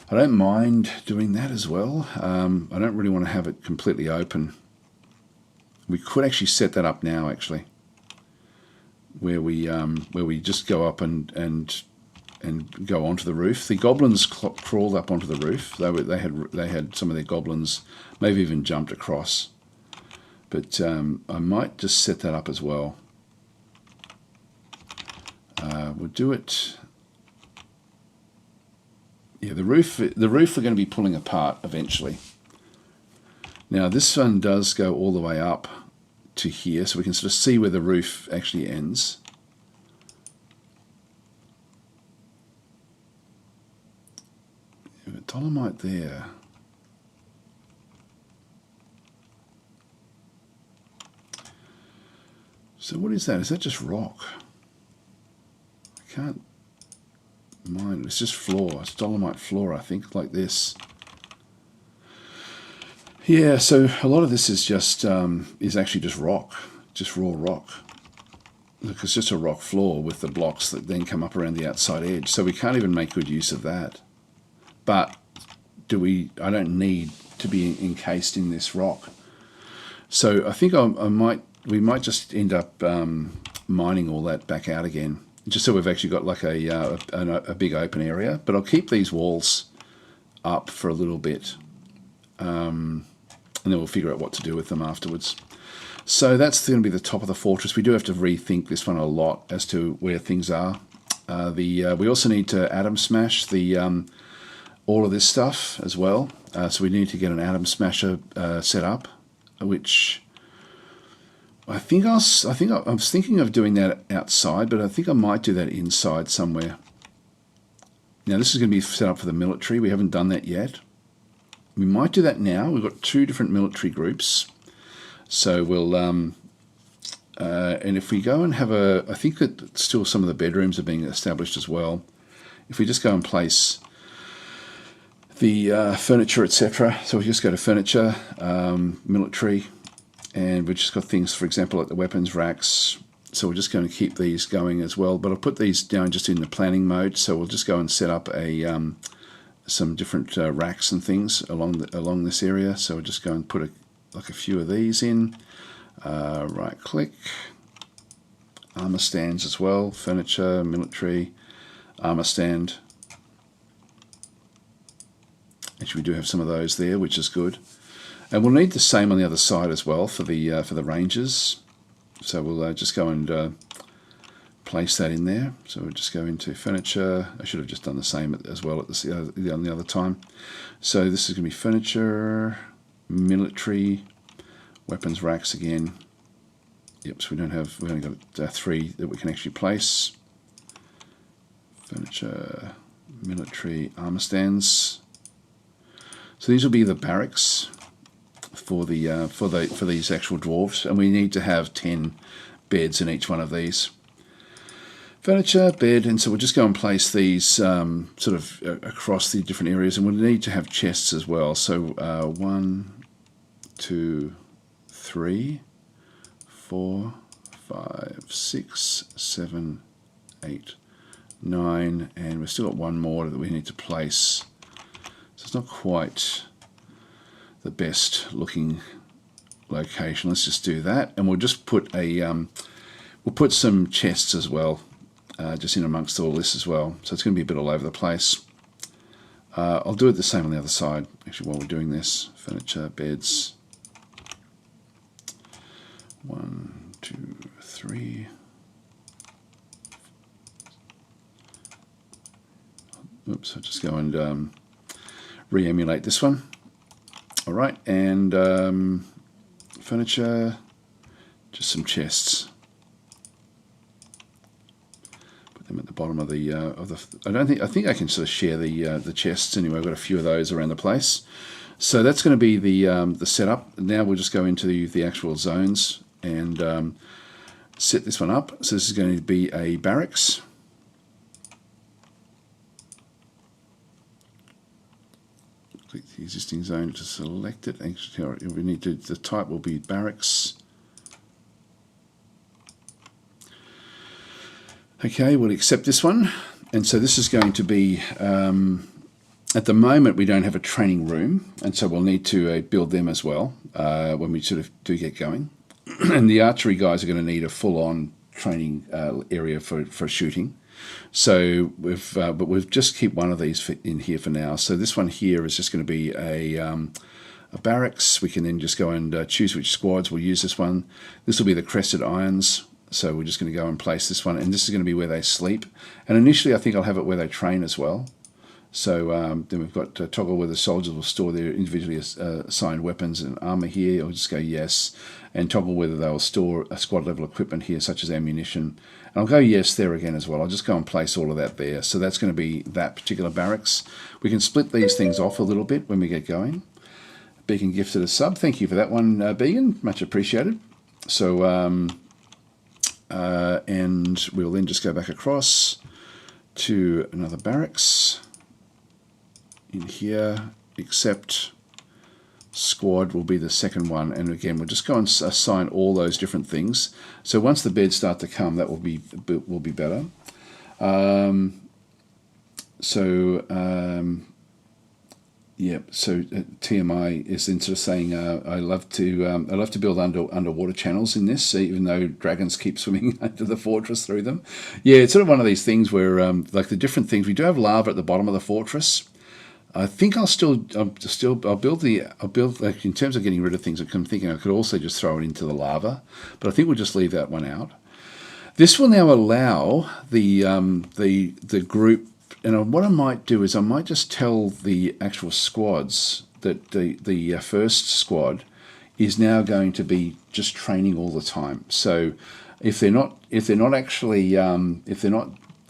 I don't mind doing that as well. I don't really want to have it completely open. We could actually set that up now, actually, where we just go up and go onto the roof. The goblins crawled up onto the roof. They had some of their goblins maybe even jumped across. But I might just set that up as well. We'll do it. Yeah, the roof we're going to be pulling apart eventually. Now this one does go all the way up to here, so we can sort of see where the roof actually ends. Dolomite there. So what is that? Is that just rock? I can't mind. It's just floor. It's dolomite floor, I think, like this. Yeah, so a lot of this is just is actually just rock, just raw rock. Look, it's just a rock floor with the blocks that then come up around the outside edge. So we can't even make good use of that. But I don't need to be encased in this rock. So I think we might just end up mining all that back out again, just so we've actually got like a big open area. But I'll keep these walls up for a little bit, and then we'll figure out what to do with them afterwards. So that's going to be the top of the fortress. We do have to rethink this one a lot as to where things are. We also need to atom smash all of this stuff as well. So we need to get an atom smasher set up, which I was thinking of doing that outside, but I think I might do that inside somewhere. Now this is going to be set up for the military. We haven't done that yet. We might do that now. We've got 2 different military groups. So we'll, and if we go and have I think that still some of the bedrooms are being established as well. If we just go and place the furniture, etc. So we just go to furniture, military, and we've just got things, for example, like the weapons racks. So we're just going to keep these going as well. But I'll put these down just in the planning mode. So we'll just go and set up some different racks and things along this area. So we'll just go and put a few of these in. Right click, armor stands as well, furniture, military, armor stand. Actually, we do have some of those there, which is good. And we'll need the same on the other side as well for the rangers. So we'll just go and place that in there. So we'll just go into furniture. I should have just done the same as well on the other time. So this is going to be furniture, military, weapons racks again. Yep, so we've only got 3 that we can actually place. Furniture, military, armor stands. So these will be the barracks for these actual dwarves, and we need to have 10 beds in each one of these. Furniture, bed, and so we'll just go and place these sort of across the different areas, and we'll need to have chests as well. So 1, 2, 3, 4, 5, 6, 7, 8, 9, and we've still got one more that we need to place. So it's not quite the best looking location. Let's just do that, and we'll just put we'll put some chests as well, just in amongst all this as well. So it's going to be a bit all over the place. I'll do it the same on the other side, actually, while we're doing this. Furniture, beds. 1, 2, 3. Oops, I'll just go and re-emulate this one. All right, and furniture, just some chests. Put them at the bottom of the. I think I can sort of share the chests anyway. I've got a few of those around the place. So that's going to be the setup. Now we'll just go into the actual zones and set this one up. So this is going to be a barracks. Click the existing zone to select it. Actually, we need to. The type will be barracks. Okay, we'll accept this one. And so this is going to be. At the moment, we don't have a training room, and so we'll need to build them as well when we sort of do get going. And the archery guys are going to need a full-on training area for shooting. So we've just keep one of these in here for now. So this one here is just going to be a barracks. We can then just go and choose which squads we'll use this one. This will be the Crested Irons. So we're just going to go and place this one, and this is going to be where they sleep. And initially, I think I'll have it where they train as well. So then we've got toggle where the soldiers will store their individually assigned weapons and armor here. I'll just go yes. And toggle whether they'll store a squad level equipment here, such as ammunition. And I'll go yes there again as well. I'll just go and place all of that there. So that's going to be that particular barracks. We can split these things off a little bit when we get going. Beacon gifted a sub. Thank you for that one, Beacon. Much appreciated. So, and we'll then just go back across to another barracks. In here, except squad will be the second one, and again we'll just go and assign all those different things. So once the beds start to come, that will be better. Yeah. So TMI is then sort of saying I love to build underwater channels in this, even though dragons keep swimming under the fortress through them. Yeah, it's sort of one of these things where like the different things we do have lava at the bottom of the fortress. I think I'll build like in terms of getting rid of things. I'm thinking I could also just throw it into the lava, but I think we'll just leave that one out. This will now allow the group, and what I might do is I might just tell the actual squads that the first squad is now going to be just training all the time. So if they're not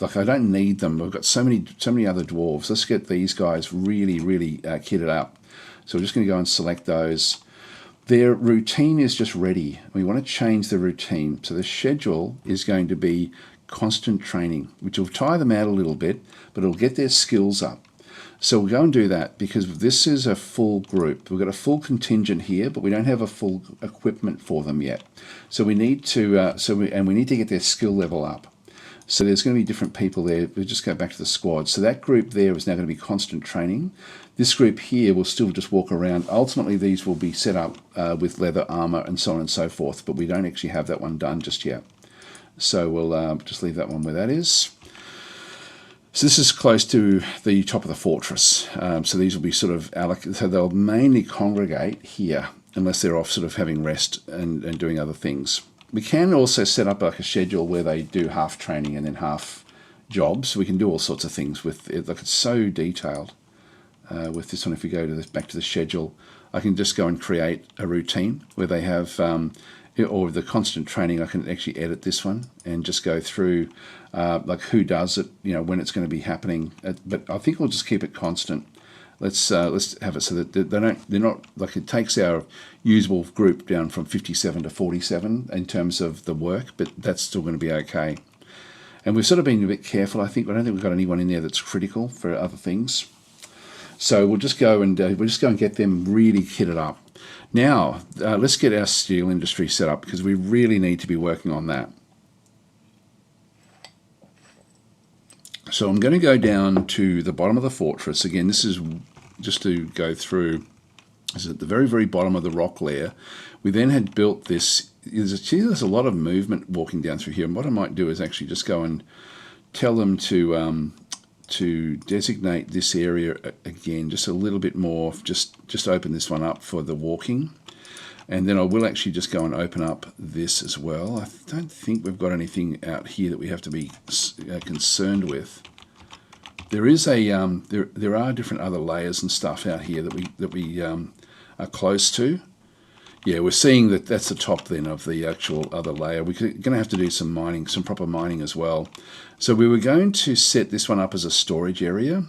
like I don't need them. We've got so many other dwarves. Let's get these guys really kitted up. So we're just going to go and select those. Their routine is just ready. We want to change the routine. So the schedule is going to be constant training, which will tire them out a little bit, but it'll get their skills up. So we'll go and do that because this is a full group. We've got a full contingent here, but we don't have a full equipment for them yet. So we need to we need to get their skill level up. So there's going to be different people there. We'll just go back to the squad. So that group there is now going to be constant training. This group here will still just walk around. Ultimately, these will be set up with leather armor and so on and so forth, but we don't actually have that one done just yet. So we'll just leave that one where that is. So this is close to the top of the fortress. So these will be sort of allocated. So they'll mainly congregate here unless they're off sort of having rest and doing other things. We can also set up like a schedule where they do half training and then half jobs. We can do all sorts of things with it. Like it's so detailed with this one. If we go to back to the schedule, I can just go and create a routine where they have, or the constant training. I can actually edit this one and just go through like who does it, when it's going to be happening. But I think we'll just keep it constant. Let's have it so that they're not like it takes our usable group down from 57 to 47 in terms of the work, but that's still going to be okay. And we've sort of been a bit careful. I don't think we've got anyone in there that's critical for other things. So we'll just go and get them really kitted up. Now let's get our steel industry set up because we really need to be working on that. So I'm going to go down to the bottom of the fortress. Again, this is just to go through. This is at the very, very bottom of the rock layer. We then had built this. There's a lot of movement walking down through here. And what I might do is actually just go and tell them to designate this area again, just a little bit more. Just open this one up for the walking. And then I will actually just go and open up this as well. I don't think we've got anything out here that we have to be concerned with. There is a there are different other layers and stuff out here that we are close to. Yeah, we're seeing that that's the top then of the actual other layer. We're going to have to do some mining, some proper mining as well. So we were going to set this one up as a storage area,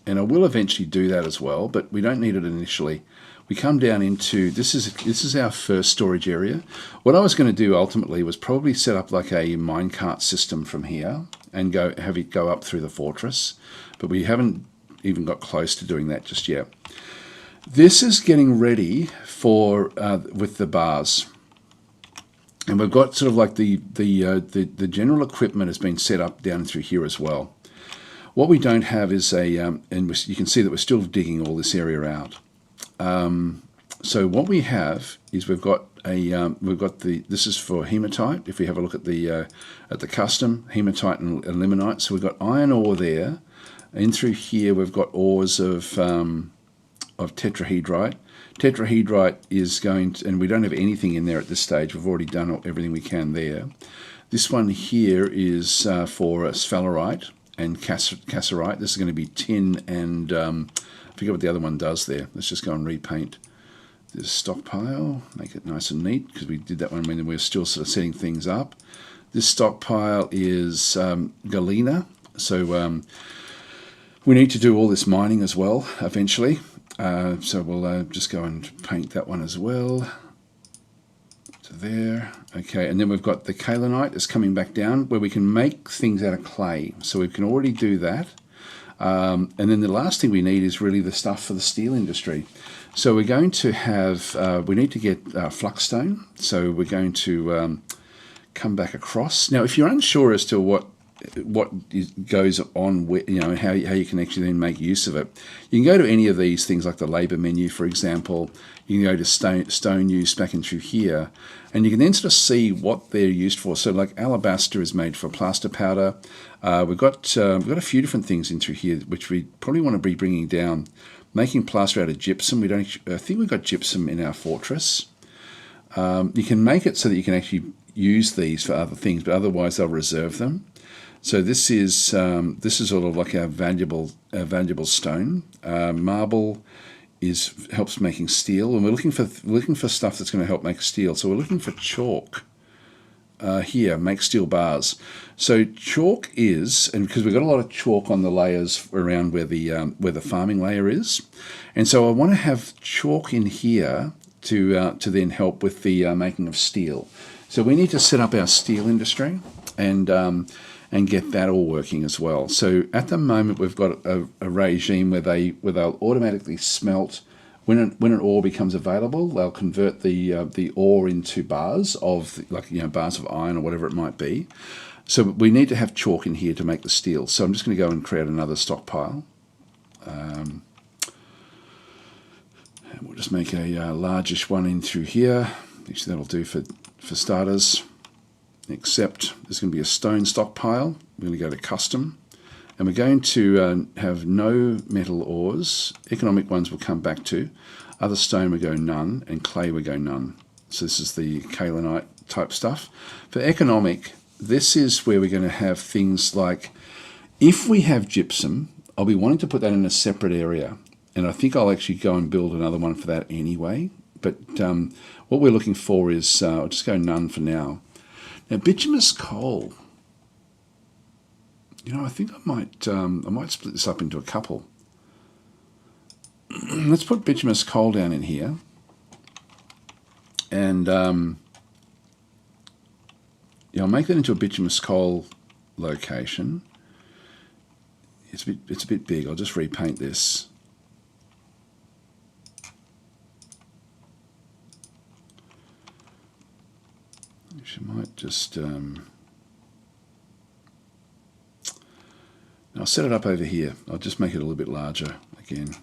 and I will eventually do that as well, but we don't need it initially. We come down into, this is our first storage area. What I was going to do ultimately was probably set up like a minecart system from here and have it go up through the fortress, but we haven't even got close to doing that just yet. This is getting ready for with the bars, and we've got sort of like the general equipment has been set up down through here as well. What we don't have is a and you can see that we're still digging all this area out. So what we have is we've got this is for hematite. If we have a look at the custom hematite and limonite, so we've got iron ore there, and through here we've got ores of tetrahedrite. Tetrahedrite is going to, and we don't have anything in there at this stage. We've already done everything we can there. This one here is for sphalerite and cassiterite. This is going to be tin and I forget what the other one does there. Let's just go and repaint this stockpile, make it nice and neat, because we did that one when we were still sort of setting things up. This stockpile is galena, so we need to do all this mining as well eventually. So we'll just go and paint that one as well. To there. Okay, and then we've got the kaolinite is coming back down, where we can make things out of clay. So we can already do that. And then the last thing we need is really the stuff for the steel industry. So we're going to have, we need to get fluxstone. So we're going to come back across. Now, if you're unsure as to what goes on, you know, how you can actually then make use of it, you can go to any of these things like the labor menu, for example. You can go to stone use back in through here, and you can then sort of see what they're used for. So like alabaster is made for plaster powder. We've got a few different things in through here which we probably want to be bringing down. Making plaster out of gypsum. I think we've got gypsum in our fortress. You can make it so that you can actually use these for other things, but otherwise they'll reserve them. So this is sort of like our valuable stone. Marble helps making steel, and we're looking for stuff that's going to help make steel. So we're looking for chalk. Here, make steel bars. So chalk is, and because we've got a lot of chalk on the layers around where the farming layer is, and so I want to have chalk in here to then help with the making of steel. So we need to set up our steel industry and get that all working as well. So at the moment we've got a regime where they'll automatically smelt. When an ore becomes available, they'll convert the ore into bars of bars of iron or whatever it might be. So we need to have chalk in here to make the steel. So I'm just going to go and create another stockpile. And we'll just make a largish one in through here. Actually, that'll do for starters. Except there's going to be a stone stockpile. We're going to go to custom. And we're going to have no metal ores. Economic ones we'll come back to. Other stone we go none, and clay we go none. So this is the kaolinite type stuff. For economic, this is where we're going to have things like, if we have gypsum, I'll be wanting to put that in a separate area. And I think I'll actually go and build another one for that anyway. But what we're looking for is, I'll just go none for now. Now, bituminous coal. You know, I think I might split this up into a couple. Let's put bituminous coal down in here, and I'll make that into a bituminous coal location. It's a bit big. I'll just repaint this. Which I might just. I'll set it up over here. I'll just make it a little bit larger again.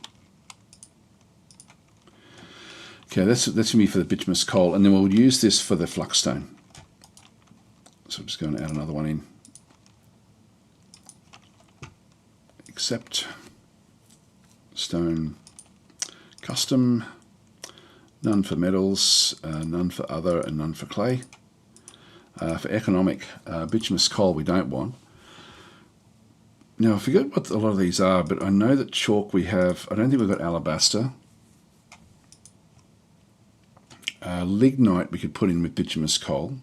Okay, that's going to be for the bituminous coal, and then we'll use this for the fluxstone. So I'm just going to add another one in. Accept stone custom. None for metals, none for other, and none for clay. For economic, bituminous coal we don't want. Now I forget what a lot of these are, but I know that chalk we have. I don't think we've got alabaster. Lignite we could put in with bituminous coal.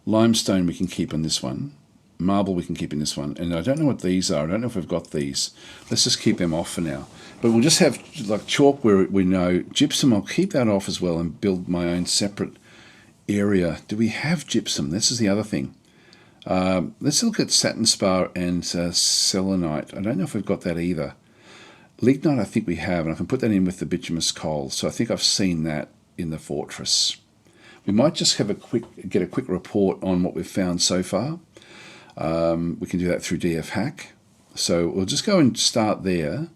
Limestone we can keep on this one. Marble we can keep in this one. And I don't know what these are. I don't know if we've got these. Let's just keep them off for now. But we'll just have like chalk where we know. Gypsum I'll keep that off as well and build my own separate area. Do we have gypsum? This is the other thing. Let's look at satin spar and selenite. I don't know if we've got that either. Lignite I think we have, and I can put that in with the bituminous coal. So I think I've seen that in the fortress. We might just have get a quick report on what we've found so far. We can do that through DF Hack. So we'll just go and start there.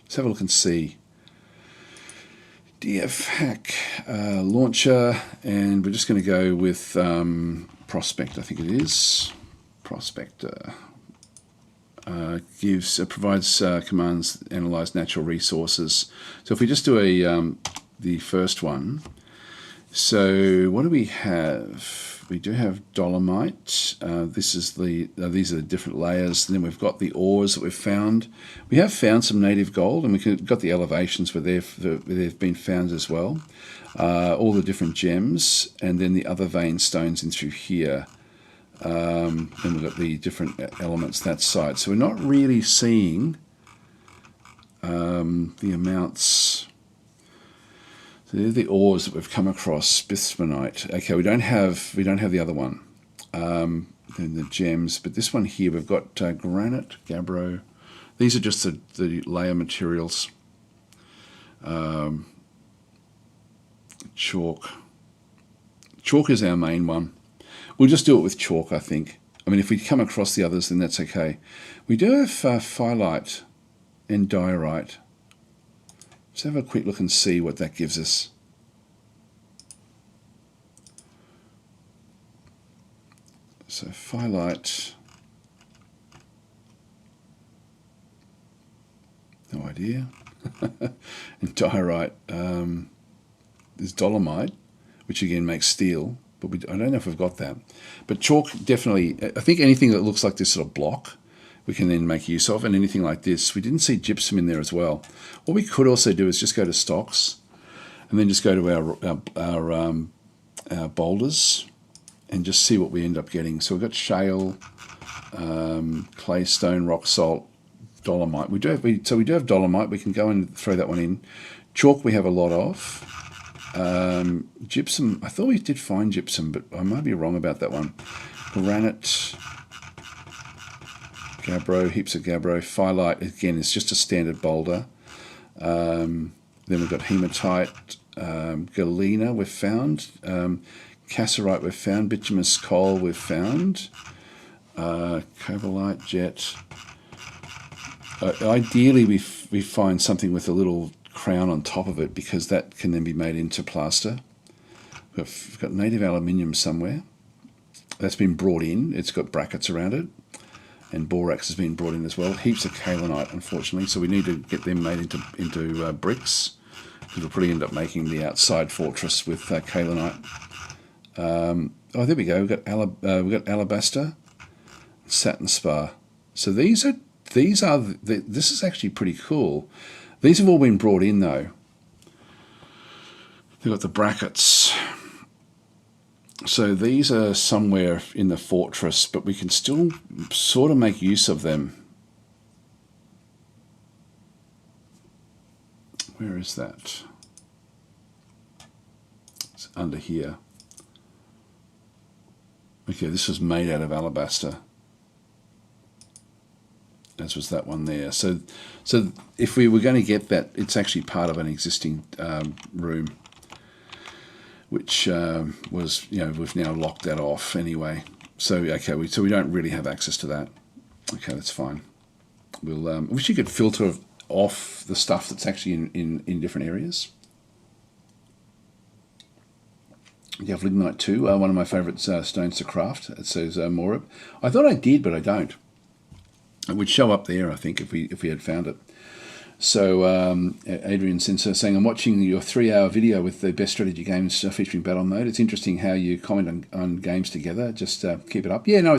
Let's have a look and see. DF Hack launcher, and we're just going to go with Prospect, I think it is. Prospect provides commands analyze natural resources. So if we just do the first one, so what do we have? We do have dolomite. These are the different layers. And then we've got the ores that we've found. We have found some native gold, and we've got the elevations where they've been found as well. All the different gems, and then the other vein stones in through here. Then we've got the different elements that side. So we're not really seeing the amounts. So they're the ores that we've come across. Bisphonite. Okay, we don't have the other one. Then the gems, but this one here we've got granite, gabbro. These are just the layer materials. Chalk. Chalk is our main one. We'll just do it with chalk, I think. I mean, if we come across the others, then that's okay. We do have phyllite and diorite. Let's have a quick look and see what that gives us. So phyllite, no idea. And diorite, there's dolomite, which again makes steel, but I don't know if we've got that. But chalk, definitely, I think anything that looks like this sort of block, we can then make use of, and anything like this. We didn't see gypsum in there as well. What we could also do is just go to stocks, and then just go to our boulders, and just see what we end up getting. So we've got shale, clay, stone, rock salt, dolomite. We do have dolomite. We can go and throw that one in. Chalk we have a lot of. Gypsum, I thought we did find gypsum, but I might be wrong about that one. Granite, gabbro, heaps of gabbro. Phyllite, again, is just a standard boulder. Then we've got hematite, galena we've found, cassiterite we've found, bituminous coal we've found, cobalite, jet. Ideally, we find something with a little crown on top of it, because that can then be made into plaster. We've got native aluminium somewhere. That's been brought in. It's got brackets around it. And borax has been brought in as well. Heaps of kaolinite, unfortunately, so we need to get them made into bricks, because we'll probably end up making the outside fortress with kaolinite. Oh, there we go. We've got alabaster, satin spar. So this is actually pretty cool. These have all been brought in though. They've got the brackets. So these are somewhere in the fortress, but we can still sort of make use of them. Where is that? It's under here. Okay, this was made out of alabaster. As was that one there. So if we were going to get that, it's actually part of an existing room, which was, we've now locked that off anyway. So okay, we don't really have access to that. Okay, that's fine. We'll wish you could filter off the stuff that's actually in different areas. You have lignite too, one of my favourite stones to craft. It says Morib. I thought I did, but I don't. It would show up there, I think, if we had found it. So Adrian Sensor saying, I'm watching your 3-hour video with the best strategy games featuring battle mode. It's interesting how you comment on games together. Just keep it up. Yeah, no,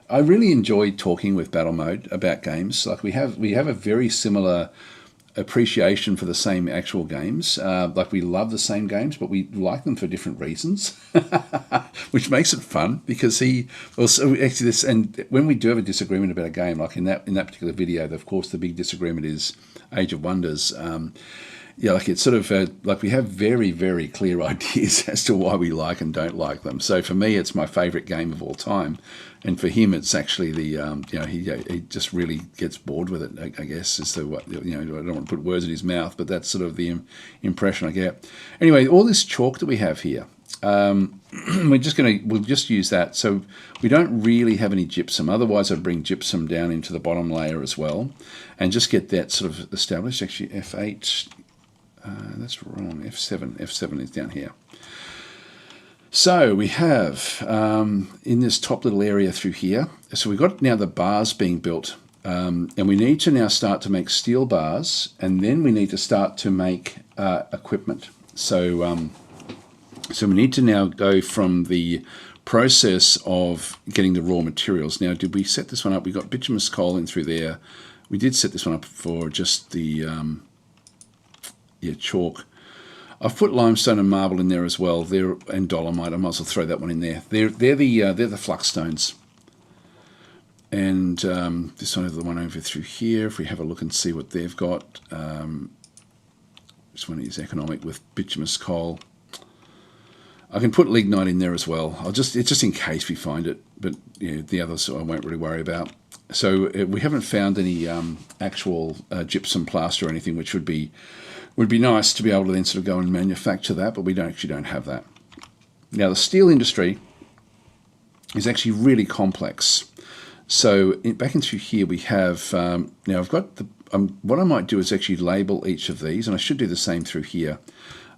I really enjoy talking with battle mode about games. Like we have a very similar appreciation for the same actual games. Like we love the same games, but we like them for different reasons, which makes it fun because actually this, and when we do have a disagreement about a game, like in that particular video, of course the big disagreement is Age of Wonders. Yeah, like it's sort of like we have very, very clear ideas as to why we like and don't like them. So for me, it's my favourite game of all time, and for him, it's actually the he just really gets bored with it. I guess is the what I don't want to put words in his mouth, but that's sort of the impression I get. Anyway, all this chalk that we have here, we'll just use that. So we don't really have any gypsum. Otherwise, I'd bring gypsum down into the bottom layer as well, and just get that sort of established. Actually, F8. That's wrong. F7 is down here. So we have in this top little area through here. So we've got now the bars being built, and we need to now start to make steel bars, and then we need to start to make equipment. So so we need to now go from the process of getting the raw materials. Now, did we set this one up? We got bituminous coal in through there. We did set this one up for just the chalk. I've put limestone and marble in there as well. And dolomite. I might as well throw that one in there. They're the flux stones. And this one is the one over through here. If we have a look and see what they've got, this one is economic with bituminous coal. I can put lignite in there as well. It's just in case we find it, but the others I won't really worry about. So we haven't found any actual gypsum plaster or anything, which would be nice to be able to then sort of go and manufacture that, but we actually don't have that. Now, the steel industry is actually really complex. So back in through here, we have, now I've got what I might do is actually label each of these, and I should do the same through here.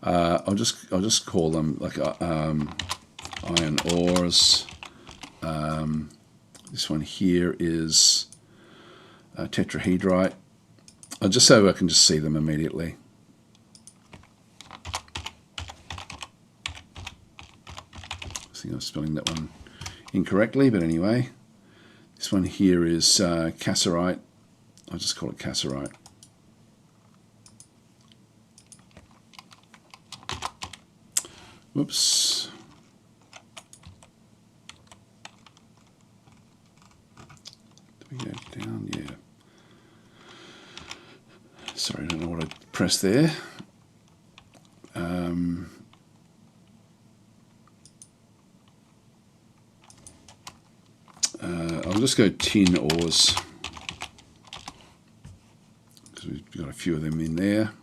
I'll just call them like iron ores. This one here is tetrahedrite. Just so I can just see them immediately. I think I'm spelling that one incorrectly, but anyway. This one here is cassiterite. I'll just call it cassiterite. Whoops. Did we go down? Yeah. Sorry, I don't know what I pressed there. I'll just go tin ores because we've got a few of them in there.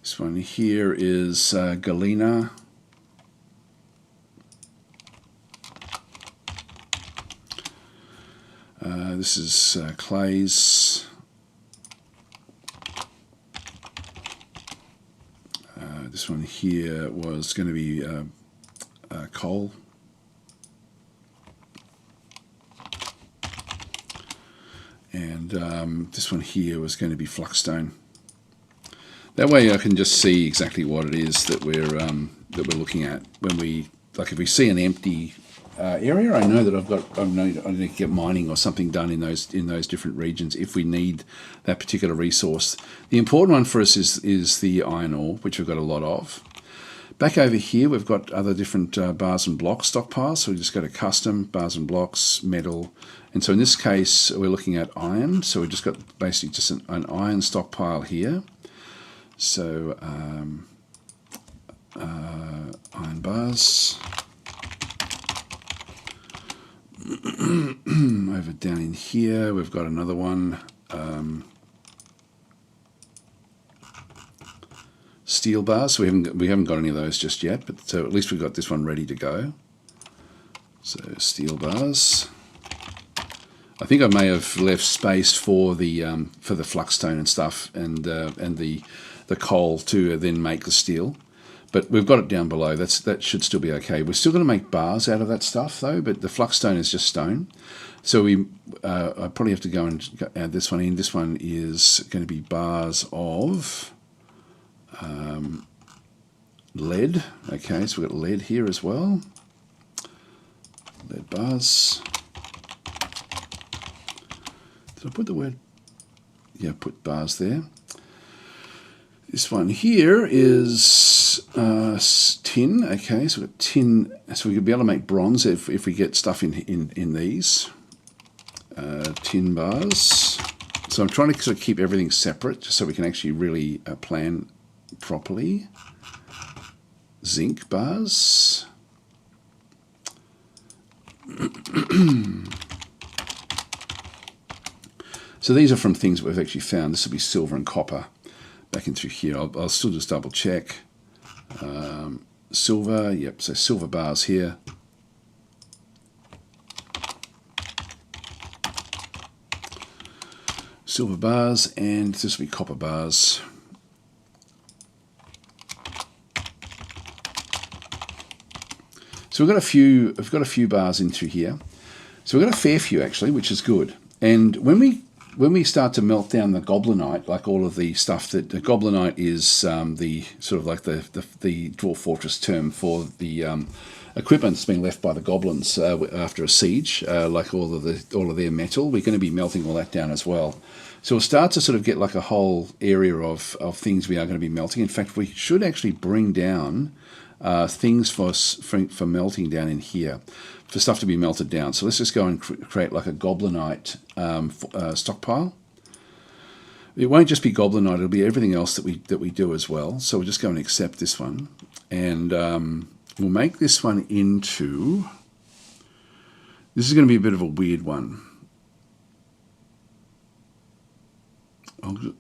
This one here is galena. This is clays. This one here was going to be coal. And this one here was going to be fluxstone. That way I can just see exactly what it is that we're looking at when we, like if we see an empty area, I know that I need to get mining or something done in those different regions if we need that particular resource. The important one for us is the iron ore, which we've got a lot of. Back over here, we've got other different bars and blocks stockpiles. So we just go to custom, bars and blocks, metal. And so in this case, we're looking at iron. So we've just got basically just an iron stockpile here. So iron bars. Over down in here, we've got another one. Steel bars. So we haven't got any of those just yet, but so at least we've got this one ready to go. So steel bars. I think I may have left space for the fluxstone and stuff, and the coal to then make the steel. But we've got it down below. That should still be okay. We're still going to make bars out of that stuff though, but the fluxstone is just stone. So I probably have to go and add this one in. This one is going to be bars of lead. Okay, so we've got lead here as well. Lead bars. Did I put the word? Yeah, put bars there. This one here is tin. Okay, so we've got tin. So we could be able to make bronze if we get stuff in these. Tin bars. So I'm trying to sort of keep everything separate just so we can actually really plan properly. Zinc bars. So these are from things we've actually found. This will be silver and copper back in through here. I'll still just double check. Silver, yep, so silver bars here. Silver bars, and this will be copper bars. So we've got a few bars in through here. So we've got a fair few actually, which is good. And when we start to melt down the goblinite, like all of the stuff that the goblinite is the sort of like the Dwarf Fortress term for the equipment that's been left by the goblins after a siege, like all of their metal. We're going to be melting all that down as well. So we'll start to sort of get like a whole area of things we are going to be melting. In fact, we should actually bring down things for melting down in here, for stuff to be melted down. So let's just go and create like a goblinite stockpile. It won't just be goblinite; it'll be everything else that we do as well. So we'll just go and accept this one, and we'll make this one into. This is going to be a bit of a weird one.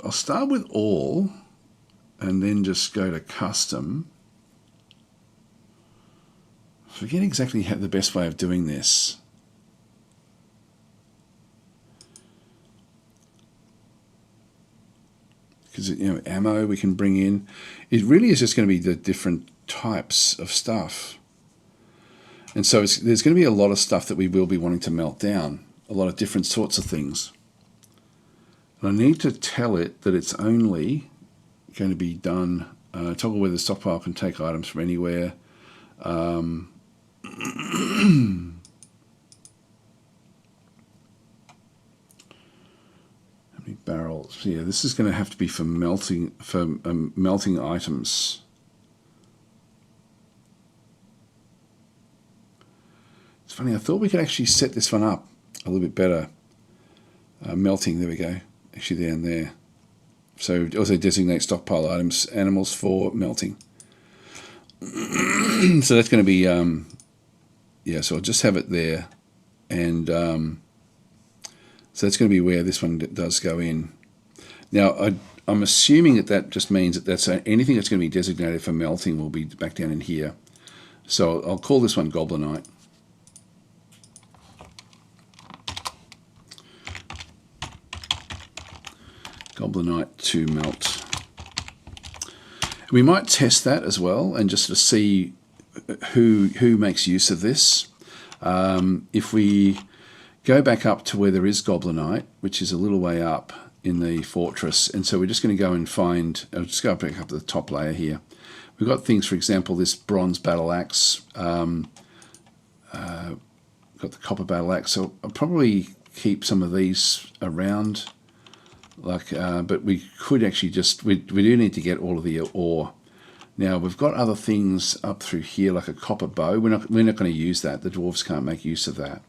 I'll start with all, and then just go to custom. Forget exactly how the best way of doing this. Because, ammo we can bring in. It really is just going to be the different types of stuff. And so there's going to be a lot of stuff that we will be wanting to melt down. A lot of different sorts of things. And I need to tell it that it's only going to be done. Toggle whether the stockpile can take items from anywhere. How many barrels? Yeah, this is going to have to be for melting items. It's funny. I thought we could actually set this one up a little bit better. Melting. There we go. Actually, down there. So also designate stockpile animals for melting. So that's going to be so I'll just have it there, and so that's going to be where this one does go in. Now I'm assuming that just means that's anything that's going to be designated for melting will be back down in here. So I'll call this one goblinite. Goblinite to melt. We might test that as well and just sort of see who makes use of this. If we go back up to where there is goblinite, which is a little way up in the fortress, and so we're just going to go and find, I'll just go back up to the top layer here. We've got things, for example, this bronze battle axe, got the copper battle axe, so I'll probably keep some of these around. But we could actually we do need to get all of the ore. Now we've got other things up through here like a copper bow. We're not going to use that. The dwarves can't make use of that.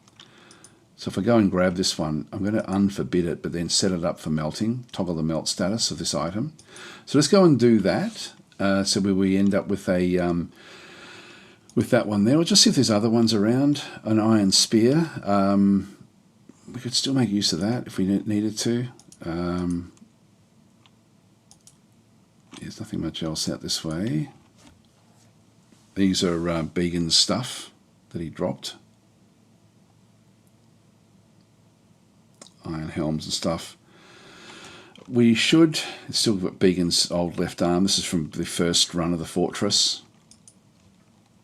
So if I go and grab this one, I'm going to unforbid it, but then set it up for melting. Toggle the melt status of this item. So let's go and do that. So we end up with a with that one there. We'll just see if there's other ones around. An iron spear. We could still make use of that if we needed to. There's nothing much else out this way. These are Began's stuff that he dropped. Iron helms and stuff. We should still got Began's old left arm. This is from the first run of the fortress.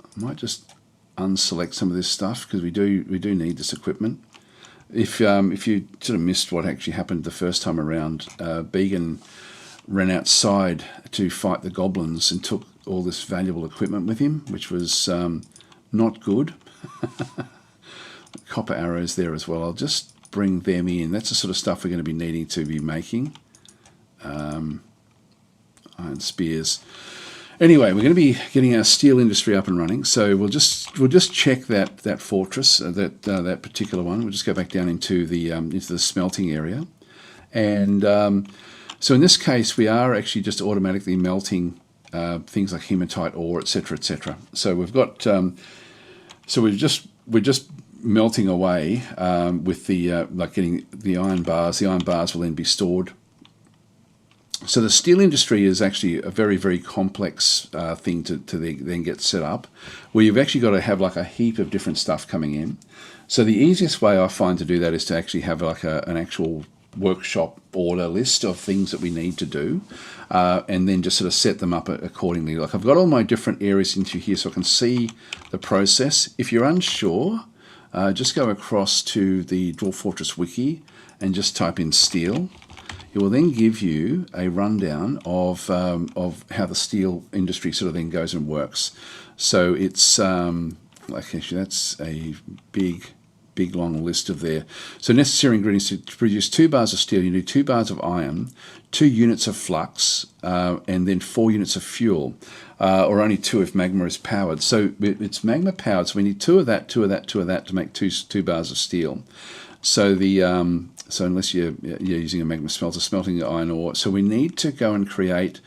I might just unselect some of this stuff because we do need this equipment. if you sort of missed what actually happened the first time around, Began ran outside to fight the goblins and took all this valuable equipment with him, which was not good. Copper arrows there as well. I'll just bring them in. That's the sort of stuff we're going to be needing to be making. Iron spears. Anyway, we're going to be getting our steel industry up and running. So we'll just check that fortress, that particular one. We'll just go back down into the smelting area, and so in this case we are actually just automatically melting things like hematite ore, etc., etc. So we've got we're just melting away with the like getting the iron bars. The iron bars will then be stored. So the steel industry is actually a very, very complex thing to then get set up, where you've actually got to have like a heap of different stuff coming in. So the easiest way I find to do that is to actually have like an actual workshop order list of things that we need to do, and then just sort of set them up accordingly. Like I've got all my different areas into here so I can see the process. If you're unsure, just go across to the Dwarf Fortress wiki and just type in steel. It will then give you a rundown of how the steel industry sort of then goes and works. So it's like actually that's a big long list of there. So necessary ingredients to produce 2 bars of steel. You need 2 bars of iron, 2 units of flux, and then 4 units of fuel, or only 2 if magma is powered. So it's magma powered. So we need 2 of that, 2 of that, 2 of that to make two bars of steel. So the so unless you're using a magma smelter, smelting the iron ore, so we need to go and create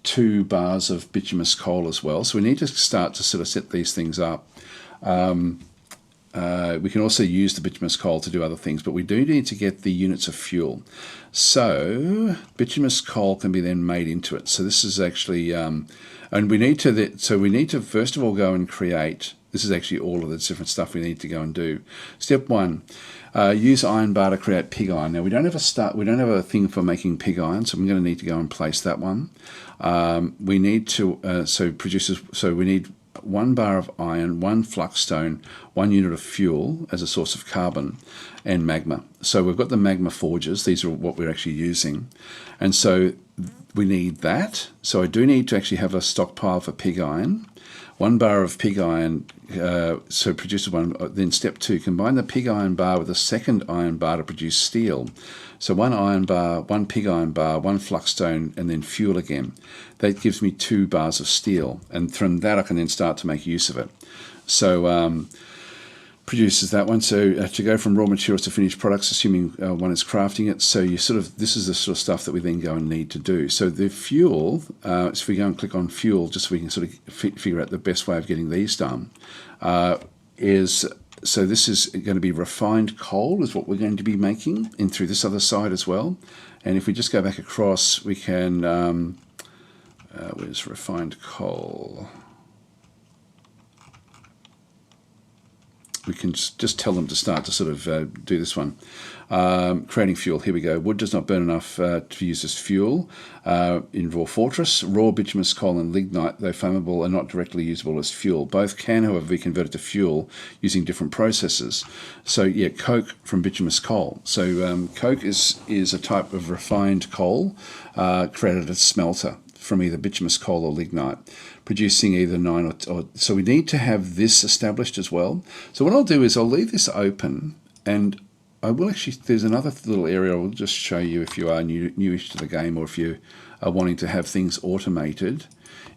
2 bars of bituminous coal as well. So we need to start to sort of set these things up. We can also use the bituminous coal to do other things, but we do need to get the units of fuel. So bituminous coal can be then made into it. So this is actually, and we need to first of all go and create. This is actually all of the different stuff we need to go and do. Step 1. Use iron bar to create pig iron. Now we don't have a thing for making pig iron, so I'm going to need to go and place that one. We need to we need 1 bar of iron, 1 flux stone, 1 unit of fuel as a source of carbon, and magma. So we've got the magma forges. These are what we're actually using, and so we need that. So I do need to actually have a stockpile for pig iron. 1 bar of pig iron, so produces 1. Then step 2, combine the pig iron bar with a second iron bar to produce steel. So 1 iron bar, 1 pig iron bar, 1 flux stone, and then fuel again. That gives me 2 bars of steel, and from that I can then start to make use of it. So produces that one. So to go from raw materials to finished products, assuming one is crafting it. So you this is the sort of stuff that we then go and need to do. So the fuel, so if we go and click on fuel, just so we can sort of figure out the best way of getting these done, so this is going to be refined coal is what we're going to be making in through this other side as well. And if we just go back across, we can, where's refined coal? We can just tell them to start to sort of do this one. Creating fuel, here we go. Wood does not burn enough to use as fuel in Raw Fortress. Raw bituminous coal and lignite, though flammable, are not directly usable as fuel. Both can, however, be converted to fuel using different processes. So yeah, coke from bituminous coal. So coke is a type of refined coal created at a smelter from either bituminous coal or lignite, producing either 9 or so we need to have this established as well. So what I'll do is I'll leave this open, and I will actually, there's another little area I will just show you if you are newish to the game, or if you are wanting to have things automated.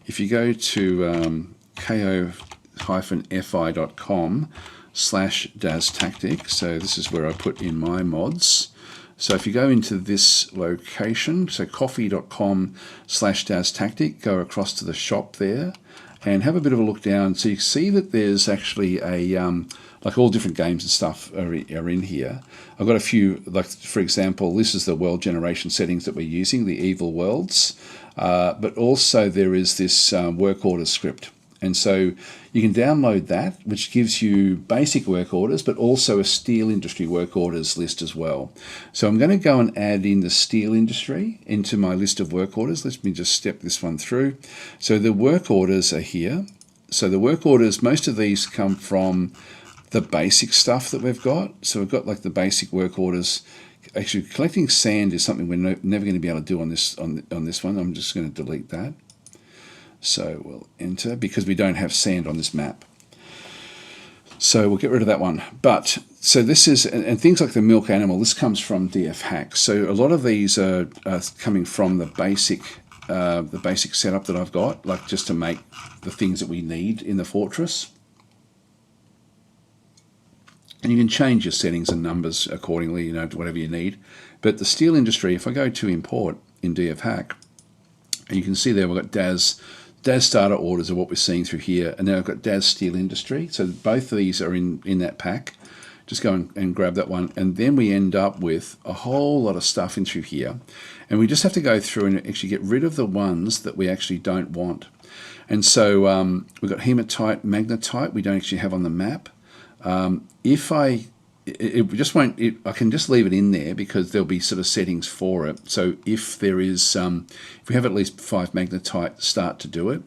If you go to ko-fi.com/DazTactic, so this is where I put in my mods. So if you go into this location, so coffee.com/DazTactic, go across to the shop there and have a bit of a look down. So you see that there's actually a, like all different games and stuff are in here. I've got a few, like for example, this is the world generation settings that we're using, the evil worlds, but also there is this work order script. And so you can download that, which gives you basic work orders, but also a steel industry work orders list as well. So I'm going to go and add in the steel industry into my list of work orders. Let me just step this one through. So the work orders are here. So the work orders, most of these come from the basic stuff that we've got. So we've got like the basic work orders. Actually, collecting sand is something we're never going to be able to do on this one. I'm just going to delete that. So we'll enter because we don't have sand on this map. So we'll get rid of that one. But so this is, and things like the milk animal, this comes from DF Hack. So a lot of these are coming from the basic setup that I've got, like just to make the things that we need in the fortress. And you can change your settings and numbers accordingly, to whatever you need. But the steel industry, if I go to import in DF Hack, and you can see there we've got DAS starter orders are what we're seeing through here, and now I've got DAS steel industry. So both of these are in that pack. Just go and grab that one, and then we end up with a whole lot of stuff in through here, and we just have to go through and actually get rid of the ones that we actually don't want. And so we've got hematite, magnetite we don't actually have on the map. If I can just leave it in there because there'll be sort of settings for it. So if there is, if we have at least 5 magnetite, start to do it.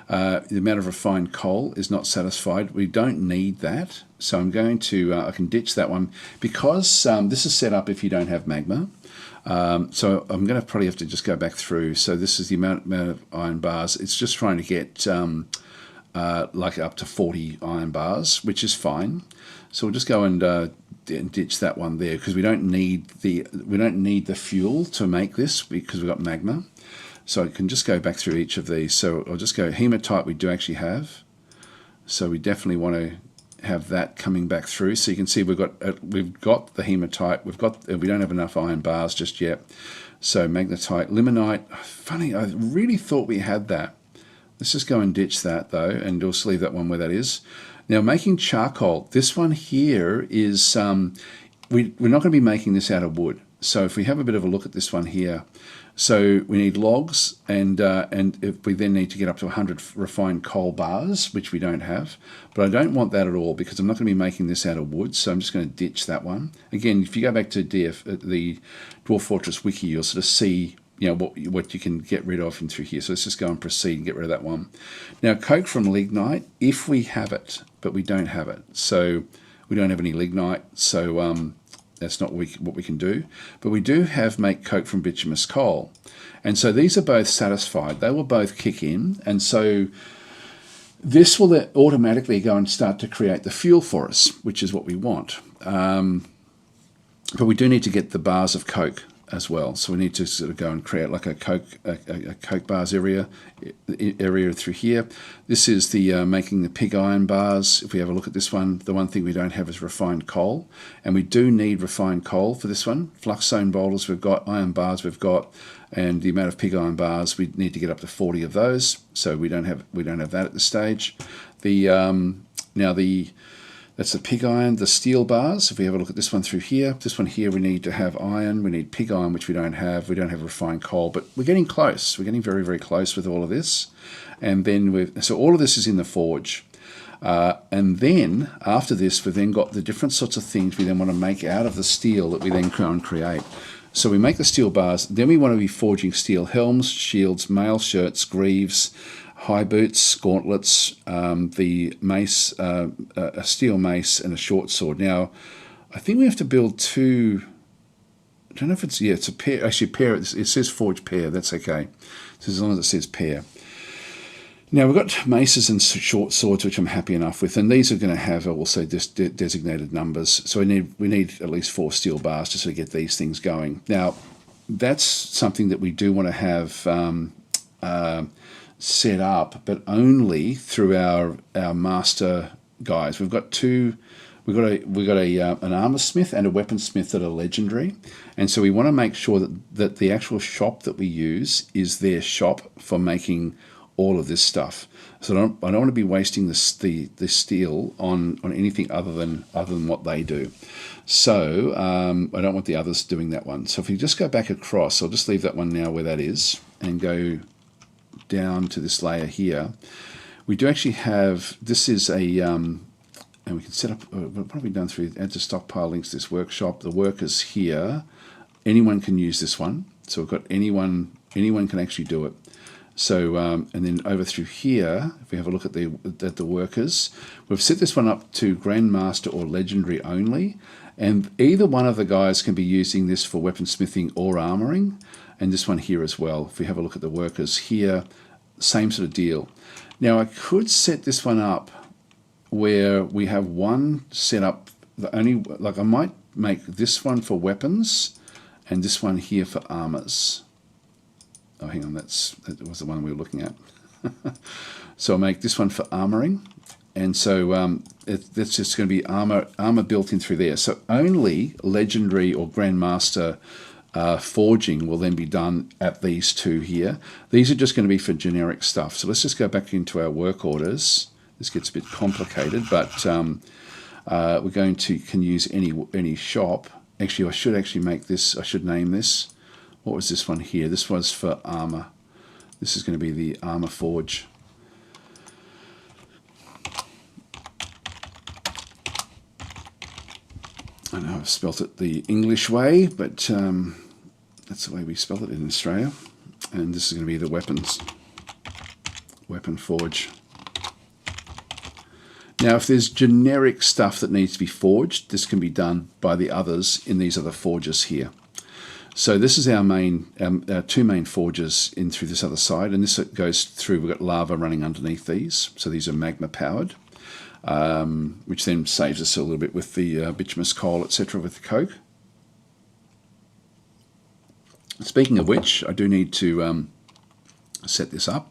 The amount of refined coal is not satisfied. We don't need that. So I'm going to, I can ditch that one because this is set up if you don't have magma. So I'm going to probably have to just go back through. So this is the amount of iron bars. It's just trying to get like up to 40 iron bars, which is fine. So we'll just go and ditch that one there because we don't need the fuel to make this because we've got magma. So I can just go back through each of these. So I'll just go hematite we do actually have. So we definitely want to have that coming back through. So you can see we've got the hematite. We don't have enough iron bars just yet. So magnetite, limonite. Funny, I really thought we had that. Let's just go and ditch that though, and just leave that one where that is. Now making charcoal, this one here is, we're not going to be making this out of wood. So if we have a bit of a look at this one here, so we need logs, and if we then need to get up to 100 refined coal bars, which we don't have. But I don't want that at all because I'm not going to be making this out of wood, so I'm just going to ditch that one. Again, if you go back to the Dwarf Fortress wiki, you'll sort of see what you can get rid of in through here. So let's just go and proceed and get rid of that one. Now, coke from lignite, if we have it, but we don't have it. So we don't have any lignite, so that's not what we can do. But we do make coke from bituminous coal. And so these are both satisfied. They will both kick in. And so this will automatically go and start to create the fuel for us, which is what we want. But we do need to get the bars of coke as well. So we need to sort of go and create like a coke bars area through here. This is the making the pig iron bars. If we have a look at this one, the one thing we don't have is refined coal, and we do need refined coal for this one. Flux zone boulders we've got, iron bars we've got, and the amount of pig iron bars we need to get up to 40 of those. So we don't have that at this stage. That's the pig iron, the steel bars. If we have a look at this one through here, this one here we need to have iron, we need pig iron, which we don't have. We don't have refined coal, but we're getting close. We're getting very, very close with all of this. And then so all of this is in the forge. And then after this, we've then got the different sorts of things we then want to make out of the steel that we then go and create. So we make the steel bars, then we want to be forging steel helms, shields, mail shirts, greaves, high boots, gauntlets, the mace, a steel mace, and a short sword. Now, I think we have to build 2. I don't know if it's a pair. Actually, pair. It says forge pair. That's okay. So as long as it says pair. Now we've got maces and short swords, which I'm happy enough with, and these are going to have also designated numbers. So we need at least 4 steel bars to sort of get these things going. Now, that's something that we do want to have set up, but only through our master guys. We've got an armor smith and a weaponsmith that are legendary, and so we want to make sure that the actual shop that we use is their shop for making all of this stuff. So I don't want to be wasting the steel on anything other than what they do. So I don't want the others doing that one. So if you just go back across, I'll just leave that one now where that is and go down to this layer here. We do actually have, this is a, and we can set up, what have we done through, add to stockpile links, this workshop, the workers here, anyone can use this one. So we've got anyone can actually do it. So, and then over through here, if we have a look at the workers, we've set this one up to Grandmaster or Legendary only, and either one of the guys can be using this for weaponsmithing or armoring, and this one here as well. If we have a look at the workers here, same sort of deal. Now I could set this one up where we have one set up, like I might make this one for weapons and this one here for armors. Oh, hang on, that was the one we were looking at. So I'll make this one for armoring, and so that's just going to be armor built in through there. So only Legendary or Grandmaster forging will then be done at these two here. These are just going to be for generic stuff. So let's just go back into our work orders. This gets a bit complicated, but we're going to can use any shop. Actually, I should actually make this. I should name this. What was this one here? This was for armor. This is going to be the armor forge. I know I've spelt it the English way, but that's the way we spell it in Australia. And this is going to be the weapon forge. Now, if there's generic stuff that needs to be forged, this can be done by the others in these other forges here. So this is our two main forges in through this other side, and this goes through. We've got lava running underneath these, so these are magma powered, which then saves us a little bit with the bituminous coal, etc., with the coke. Speaking of which, I do need to set this up.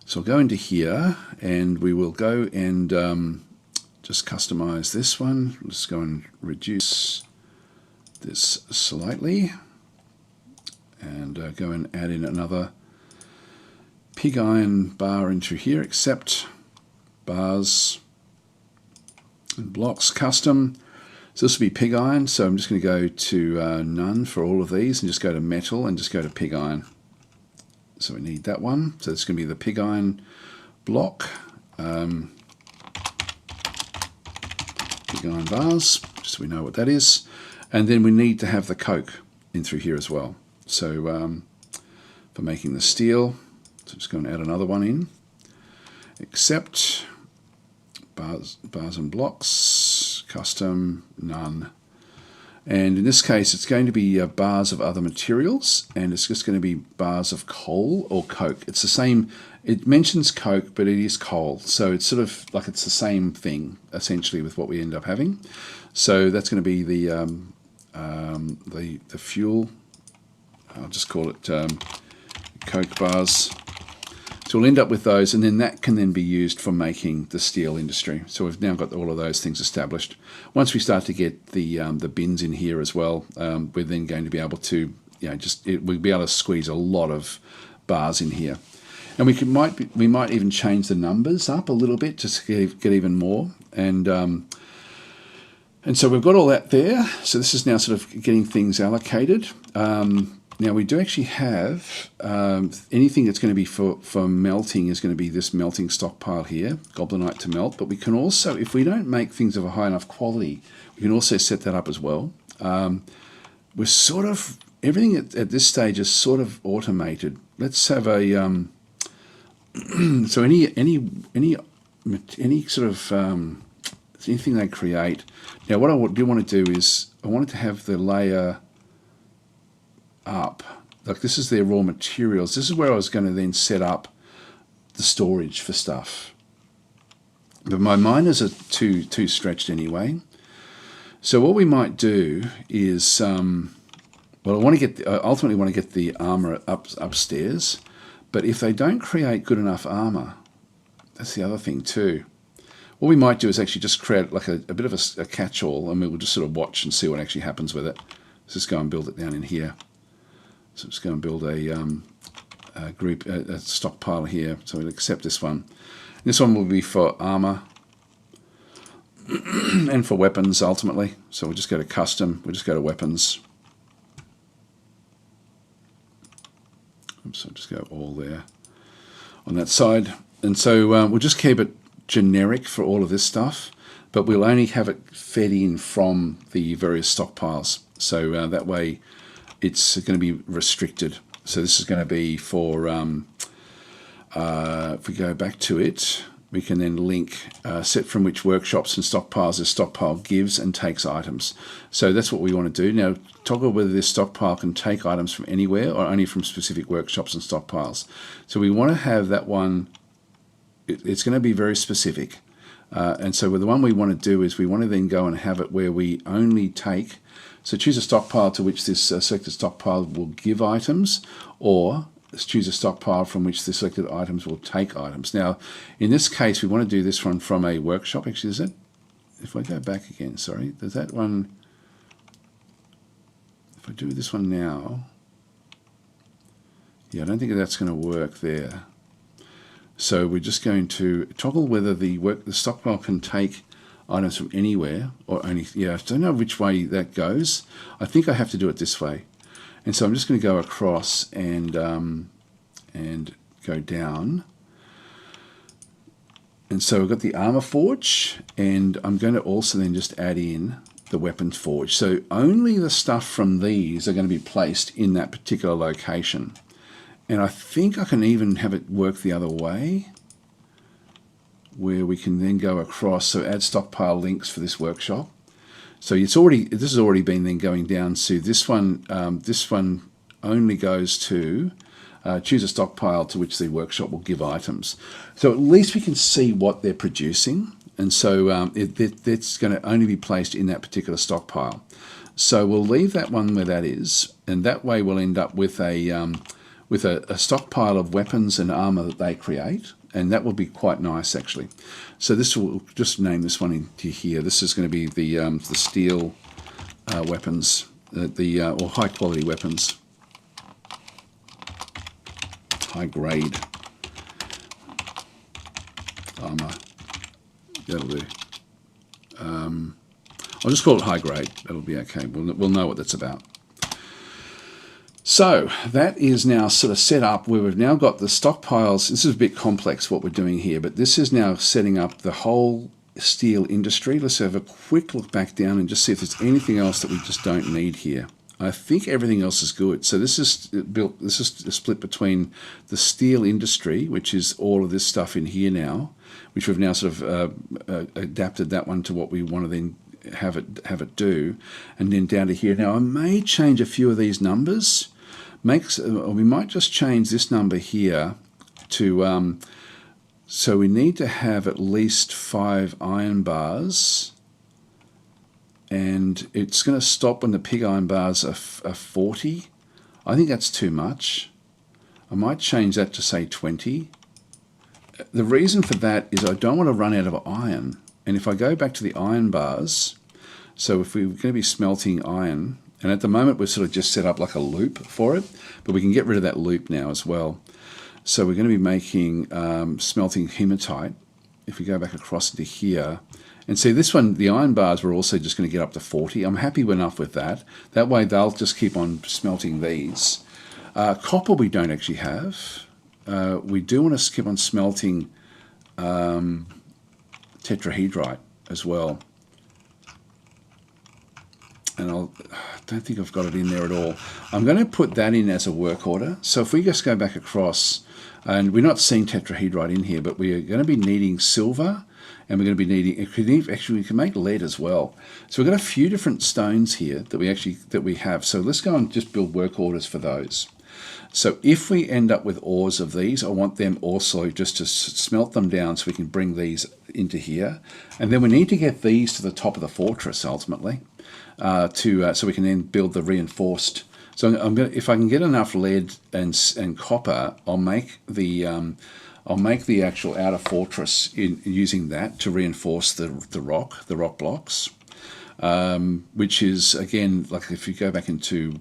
So I'll go into here, and we will go and just customize this one. Let's go and reduce this slightly, and go and add in another pig iron bar into here, accept bars and blocks custom. So this will be pig iron, so I'm just going to go to none for all of these and just go to metal and just go to pig iron. So we need that one. So it's going to be the pig iron block, pig iron bars, just so we know what that is. And then we need to have the coke in through here as well. So for making the steel, so just go and add another one in. Accept bars and blocks, custom, none. And in this case, it's going to be bars of other materials, and it's just going to be bars of coal or coke. It's the same. It mentions coke, but it is coal. So it's sort of like it's the same thing, essentially, with what we end up having. So that's going to be the fuel. I'll just call it coke bars. So we'll end up with those, and then that can then be used for making the steel industry. So we've now got all of those things established. Once we start to get the bins in here as well, we're then going to be able to, we'll be able to squeeze a lot of bars in here, and we might even change the numbers up a little bit to get even more. And so we've got all that there. So this is now sort of getting things allocated. Now we do actually have anything that's going to be for melting is going to be this melting stockpile here, goblinite to melt. But we can also, if we don't make things of a high enough quality, we can also set that up as well. We're sort of, everything at this stage is sort of automated. Let's have a, so any sort of, anything they create. Now what I do want to do is, I wanted to have the layer up, like this is their raw materials. This is where I was going to then set up the storage for stuff, but my miners are too stretched anyway. So what we might do is, well, I ultimately want to get the armor upstairs, but if they don't create good enough armor, that's the other thing too. What we might do is actually just create like a bit of a catch-all, and we'll just sort of watch and see what actually happens with it. Let's just go and build it down in here. So let's go and build a stockpile here. So we'll accept this one. This one will be for armor and for weapons ultimately. So we'll just go to custom. We'll just go to weapons. Oops, I'll just go all there on that side. And so we'll just keep it generic for all of this stuff, but we'll only have it fed in from the various stockpiles. So that way it's going to be restricted. So this is going to be for if we go back to it, we can then link set from which workshops and stockpiles this stockpile gives and takes items. So that's what we want to do. Now toggle whether this stockpile can take items from anywhere or only from specific workshops and stockpiles. So we want to have that one, it's going to be very specific. And so the one we want to do is we want to then go and have it where we only take, so choose a stockpile to which this selected stockpile will give items, or choose a stockpile from which the selected items will take items. Now, in this case, we want to do this one from a workshop. Actually, is it? If I go back again, sorry, does that one, if I do this one now, yeah, I don't think that's going to work there. So we're just going to toggle whether the stockpile can take items from anywhere or only, yeah, I don't know which way that goes. I think I have to do it this way. And so I'm just going to go across and go down. And so we've got the armor forge, and I'm going to also then just add in the weapons forge. So only the stuff from these are going to be placed in that particular location. And I think I can even have it work the other way, where we can then go across. So add stockpile links for this workshop. So this has already been then going down to this one. This one only goes to choose a stockpile to which the workshop will give items. So at least we can see what they're producing, and so it's going to only be placed in that particular stockpile. So we'll leave that one where that is, and that way we'll end up with a stockpile of weapons and armor that they create, and that will be quite nice actually. So this will just name this one into here. This is going to be the steel weapons, or high quality weapons, high grade armor. That'll do. I'll just call it high grade. That'll be okay. We'll know what that's about. So that is now sort of set up where we've now got the stockpiles. This is a bit complex what we're doing here, but this is now setting up the whole steel industry. Let's have a quick look back down and just see if there's anything else that we just don't need here. I think everything else is good. So this is built. This is split between the steel industry, which is all of this stuff in here now, which we've now sort of adapted that one to what we want to then have it do, and then down to here. Now I may change a few of these numbers. We might just change this number here to, so we need to have at least 5 iron bars, and it's going to stop when the pig iron bars are 40. I think that's too much. I might change that to say 20. The reason for that is I don't want to run out of iron, and if I go back to the iron bars, so if we're going to be smelting iron, and at the moment we're sort of just set up like a loop for it, but we can get rid of that loop now as well. So we're going to be making smelting hematite. If we go back across into here, and see this one, the iron bars we're also just going to get up to 40. I'm happy enough with that. That way they'll just keep on smelting these. Copper we don't actually have. We do want to keep on smelting tetrahedrite as well. And I don't think I've got it in there at all. I'm going to put that in as a work order. So if we just go back across, and we're not seeing tetrahedrite in here, but we are going to be needing silver, and we're going to be needing, actually we can make lead as well. So we've got a few different stones here that we have. So let's go and just build work orders for those. So if we end up with ores of these, I want them also just to smelt them down so we can bring these into here. And then we need to get these to the top of the fortress ultimately. So we can then build the reinforced. So if I can get enough lead and copper, I'll make the actual outer fortress using that to reinforce the rock blocks, which is again like if you go back into.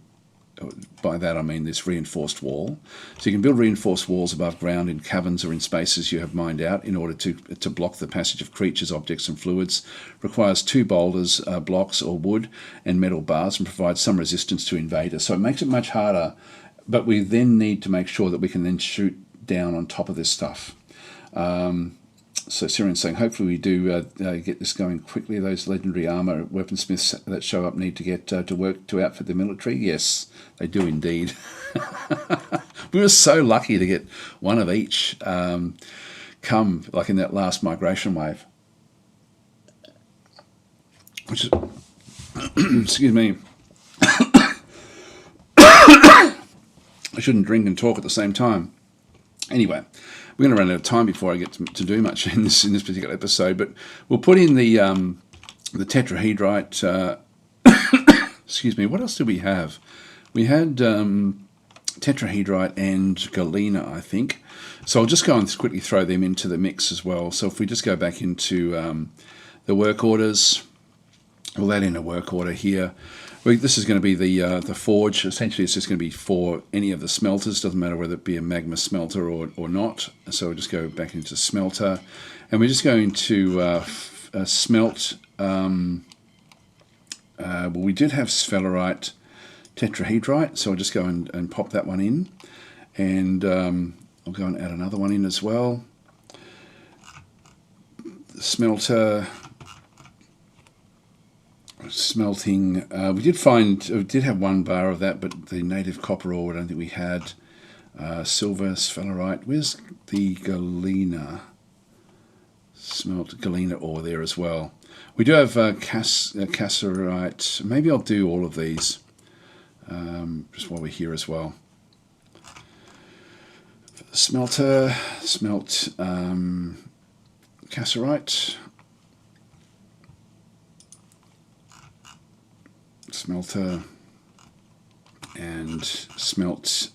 By that I mean this reinforced wall. So you can build reinforced walls above ground in caverns or in spaces you have mined out in order to block the passage of creatures, objects and fluids. Requires 2 boulders, blocks or wood and metal bars, and provides some resistance to invaders. So it makes it much harder, but we then need to make sure that we can then shoot down on top of this stuff. So Syrian's saying, hopefully we do get this going quickly. Those legendary armour weaponsmiths that show up need to get to work to outfit the military. Yes, they do indeed. We were so lucky to get one of each come, like in that last migration wave. Which is, excuse me. I shouldn't drink and talk at the same time. Anyway, we're going to run out of time before I get to do much in this particular episode. But we'll put in the tetrahedrite. Excuse me. What else did we have? We had tetrahedrite and galena, I think. So I'll just go and quickly throw them into the mix as well. So if we just go back into the work orders, we'll add in a work order here. This is going to be the forge. Essentially, it's just going to be for any of the smelters. Doesn't matter whether it be a magma smelter or not. So we'll just go back into smelter, and we're just going to smelt. Well, we did have sphalerite, tetrahedrite, so I'll just go and pop that one in, and I'll go and add another one in as well. Smelter. Smelting, we did have one bar of that, but the native copper ore, I don't think we had. Silver, sphalerite, where's the galena? Smelt galena ore there as well. We do have cassiterite. Maybe I'll do all of these just while we're here as well. Smelter, smelt cassiterite. Smelter and smelt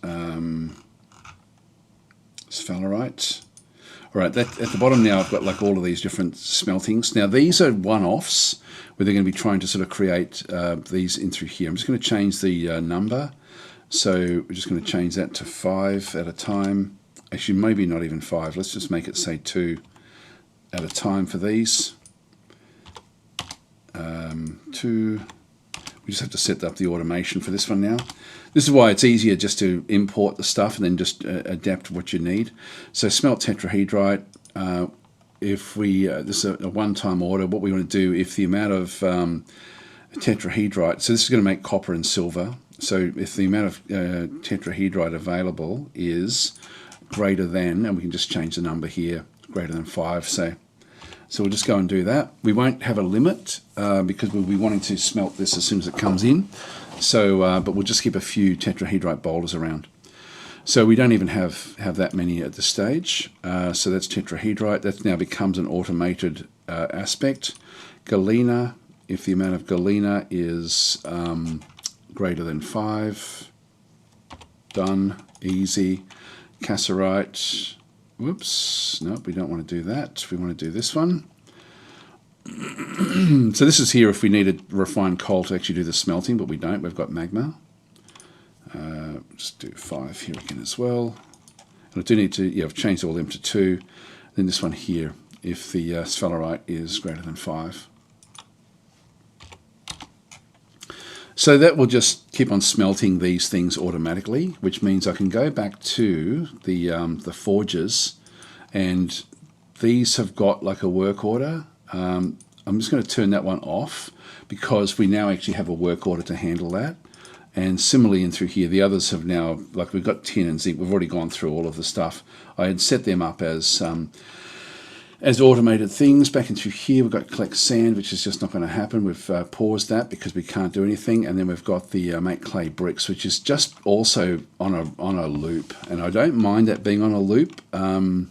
sphalerite. All right, at the bottom now I've got like all of these different smeltings. Now these are one-offs where they're going to be trying to sort of create these in through here. I'm just going to change the number. So we're just going to change that to 5 at a time. Actually, maybe not even 5. Let's just make it say 2 at a time for these. 2. We just have to set up the automation for this one now. This is why it's easier just to import the stuff and then just adapt what you need. So smelt tetrahedrite, if we, this is a one-time order, what we want to do, if the amount of tetrahedrite, so this is going to make copper and silver, so if the amount of tetrahedrite available is greater than, and we can just change the number here, greater than 5, say. So we'll just go and do that. We won't have a limit because we'll be wanting to smelt this as soon as it comes in. So, but we'll just keep a few tetrahedrite boulders around. So we don't even have that many at this stage. So that's tetrahedrite. That now becomes an automated aspect. Galena, if the amount of galena is greater than 5, done, easy. Cassiterite. Whoops, nope, we don't want to do that. We want to do this one. So this is here if we needed refined coal to actually do the smelting, but we don't. We've got magma. Just do 5 here again as well. And I do need to, yeah, I've changed all of them to 2. Then this one here, if the sphalerite is greater than 5. So that will just keep on smelting these things automatically, which means I can go back to the forges, and these have got like a work order. I'm just going to turn that one off because we now actually have a work order to handle that. And similarly in through here, the others have now, like we've got tin and zinc, we've already gone through all of the stuff. I had set them up as automated things. Back in through here, we've got collect sand, which is just not going to happen. We've paused that because we can't do anything. And then we've got the make clay bricks, which is just also on a loop. And I don't mind that being on a loop. I mean,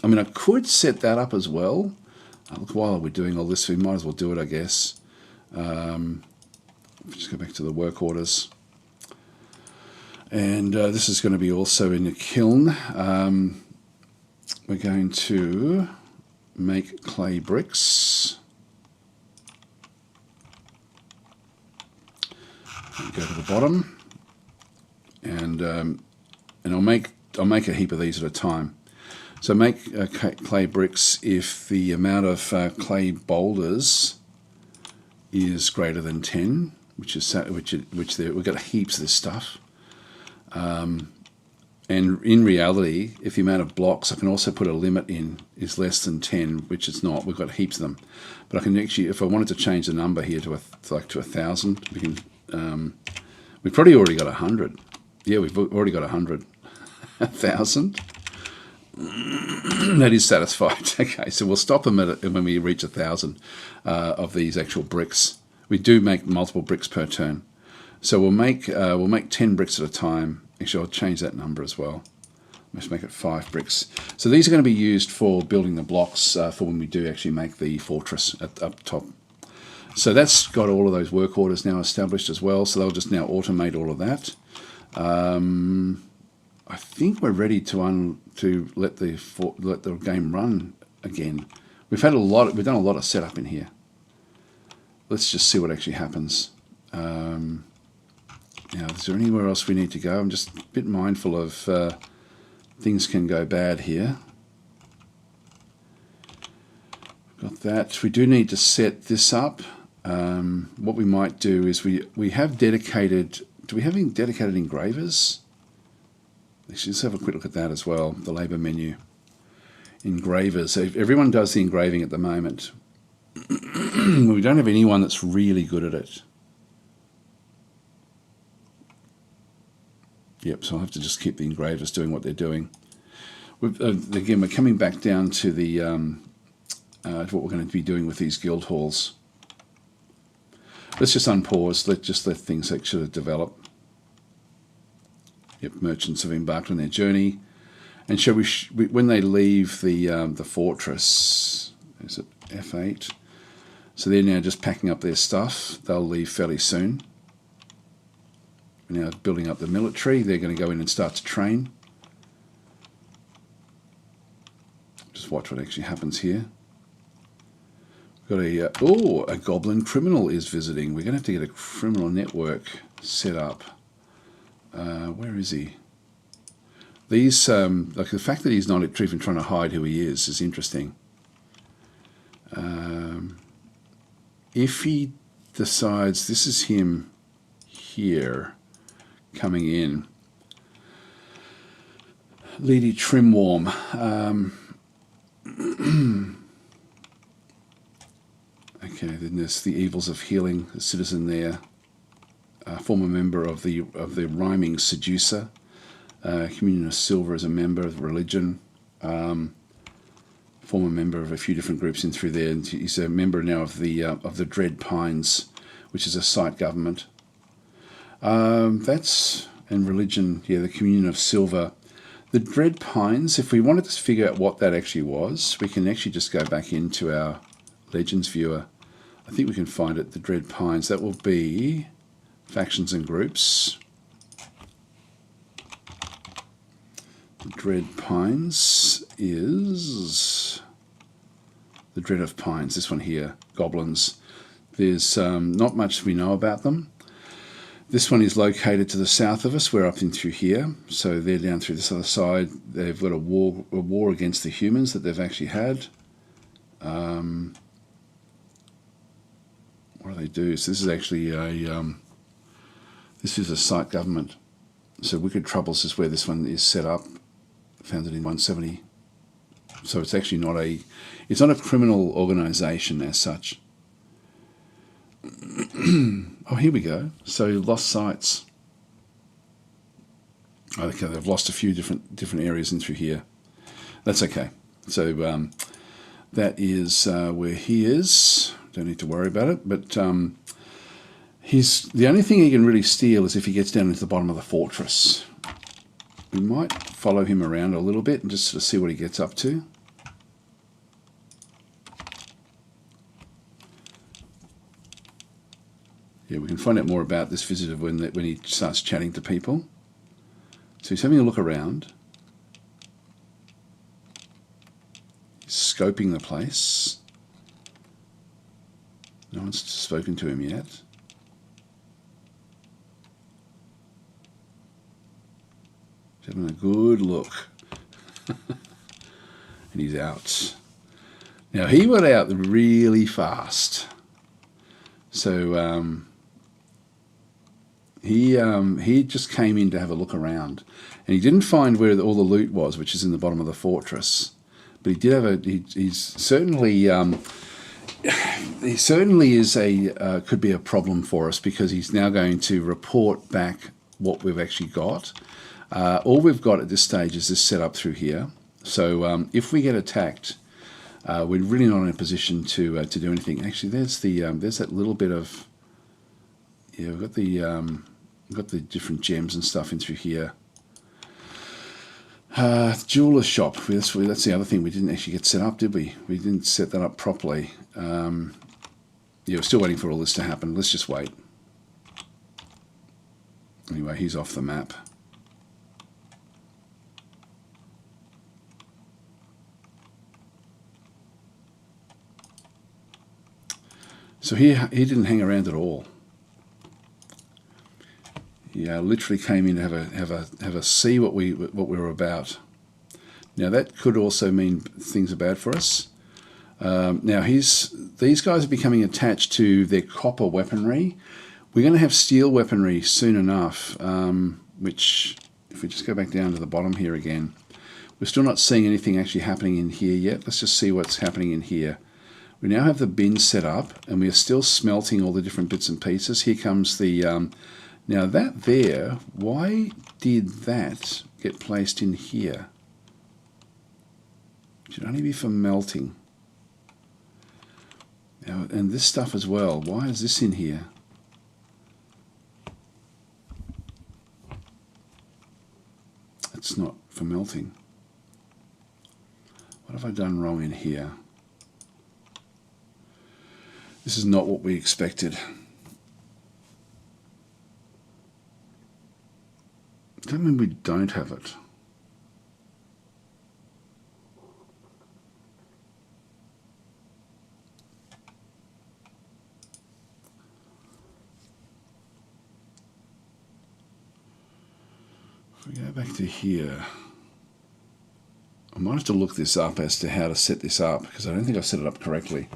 I could set that up as well. Look, while we're doing all this, we might as well do it, I guess. Just go back to the work orders. And this is going to be also in the kiln. We're going to make clay bricks. Go to the bottom, and I'll make a heap of these at a time. So make clay bricks if the amount of clay boulders is greater than 10, which we've got heaps of this stuff. And in reality, if the amount of blocks, I can also put a limit in, is less than 10, which it's not. We've got heaps of them. But I can actually, if I wanted to change the number here to like to 1,000, we can. We've probably already got 100. Yeah, we've already got 100. 1,000. That is satisfied. Okay, so we'll stop them when we reach 1,000 of these actual bricks. We do make multiple bricks per turn, so we'll make 10 bricks at a time. Actually, I'll change that number as well. Let's make it 5 bricks. So these are going to be used for building the blocks for when we do actually make the fortress up top. So that's got all of those work orders now established as well. So they'll just now automate all of that. I think we're ready to let the game run again. We've done a lot of setup in here. Let's just see what actually happens. Now, is there anywhere else we need to go? I'm just a bit mindful of things can go bad here. Got that. We do need to set this up. What we might do is we have dedicated. Do we have any dedicated engravers? Let's just have a quick look at that as well. The labor menu. Engravers. So everyone does the engraving at the moment. We don't have anyone that's really good at it. Yep, so I'll have to just keep the engravers doing what they're doing. Again, we're coming back down to the to what we're going to be doing with these guild halls. Let's just unpause. Let's let things actually develop. Yep, merchants have embarked on their journey, and shall we when they leave the fortress? Is it F8? So they're now just packing up their stuff. They'll leave fairly soon. We're now building up the military. They're going to go in and start to train. Just watch what actually happens here. We've got a goblin criminal is visiting. We're going to have to get a criminal network set up. Where is he? These, like the fact that he's not even trying to hide who he is interesting. If he decides this is him here coming in, Lady Trimworm. Okay, then there's the evils of healing, the citizen there. Former member of the rhyming seducer. Communion of Silver as a member of religion. Former member of a few different groups in through there, and he's a member now of the Dread Pines, which is a site government. That's and religion. Yeah, the Communion of Silver. The Dread Pines. If we wanted to figure out what that actually was, we can actually just go back into our Legends viewer. I think we can find it. The Dread Pines. That will be factions and groups. The Dread Pines is the Dread of Pines. This one here, goblins. There's not much we know about them. This one is located to the south of us. We're up in through here, so they're down through this other side. They've got a war against the humans that they've actually had. What do they do? So this is actually this is a site government. So Wicked Troubles is where this one is set up. Founded in 170. So it's actually not a criminal organisation as such. Oh, here we go. So lost sites. Okay, they've lost a few different areas in through here. That's okay. So that is where he is. Don't need to worry about it. But the only thing he can really steal is if he gets down into the bottom of the fortress. We might follow him around a little bit and just sort of see what he gets up to. Yeah, we can find out more about this visitor when he starts chatting to people. So he's having a look around. He's scoping the place. No one's spoken to him yet. He's having a good look. And he's out. Now, he went out really fast. So He just came in to have a look around, and he didn't find where all the loot was, which is in the bottom of the fortress. But he did have a. He's certainly. He certainly is could be a problem for us, because he's now going to report back what we've actually got. All we've got at this stage is this setup through here. So if we get attacked, we're really not in a position to do anything. Actually, there's that little bit of, yeah, we've got the different gems and stuff in through here. Jeweler's shop. That's the other thing. We didn't actually get set up, did we? We didn't set that up properly. Yeah, we're still waiting for all this to happen. Let's just wait. Anyway, he's off the map. So he didn't hang around at all. Yeah, literally came in to have a see what we were about. Now that could also mean things are bad for us. Now these guys are becoming attached to their copper weaponry. We're going to have steel weaponry soon enough, which, if we just go back down to the bottom here again, we're still not seeing anything actually happening in here yet. Let's just see what's happening in here. We now have the bin set up, and we are still smelting all the different bits and pieces. Here comes the... now that there, why did that get placed in here? It should only be for melting. Now, and this stuff as well, why is this in here? It's not for melting. What have I done wrong in here? This is not what we expected. Does that mean we don't have it? If we go back to here, I might have to look this up as to how to set this up, because I don't think I've set it up correctly.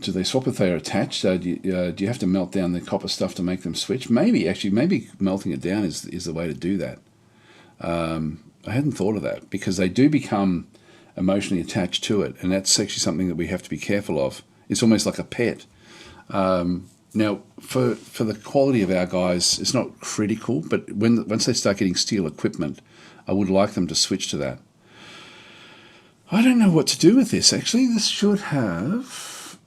Do they swap if they are attached? Do you have to melt down the copper stuff to make them switch? Maybe melting it down is the way to do that. I hadn't thought of that, because they do become emotionally attached to it, and that's actually something that we have to be careful of. It's almost like a pet. Now, for the quality of our guys, it's not critical, but once they start getting steel equipment, I would like them to switch to that. I don't know what to do with this, actually. This should have...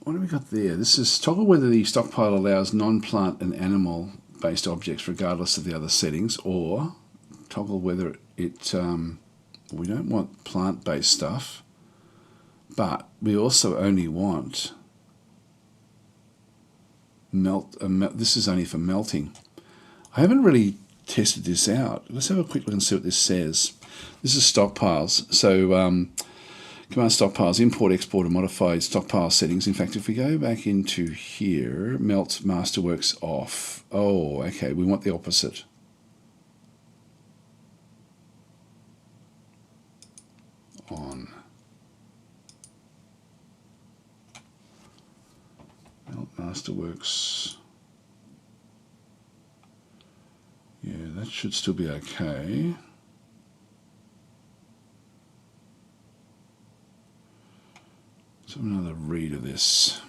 What have we got there? This is toggle whether the stockpile allows non-plant and animal-based objects regardless of the other settings, or toggle whether it... we don't want plant-based stuff, but we also only want... this is only for melting. I haven't really tested this out. Let's have a quick look and see what this says. This is stockpiles. So command stockpiles, import, export, and modified stockpile settings. In fact, if we go back into here, melt masterworks off. Oh, okay, we want the opposite. On. Melt masterworks. Yeah, that should still be okay. Let's have another read of this.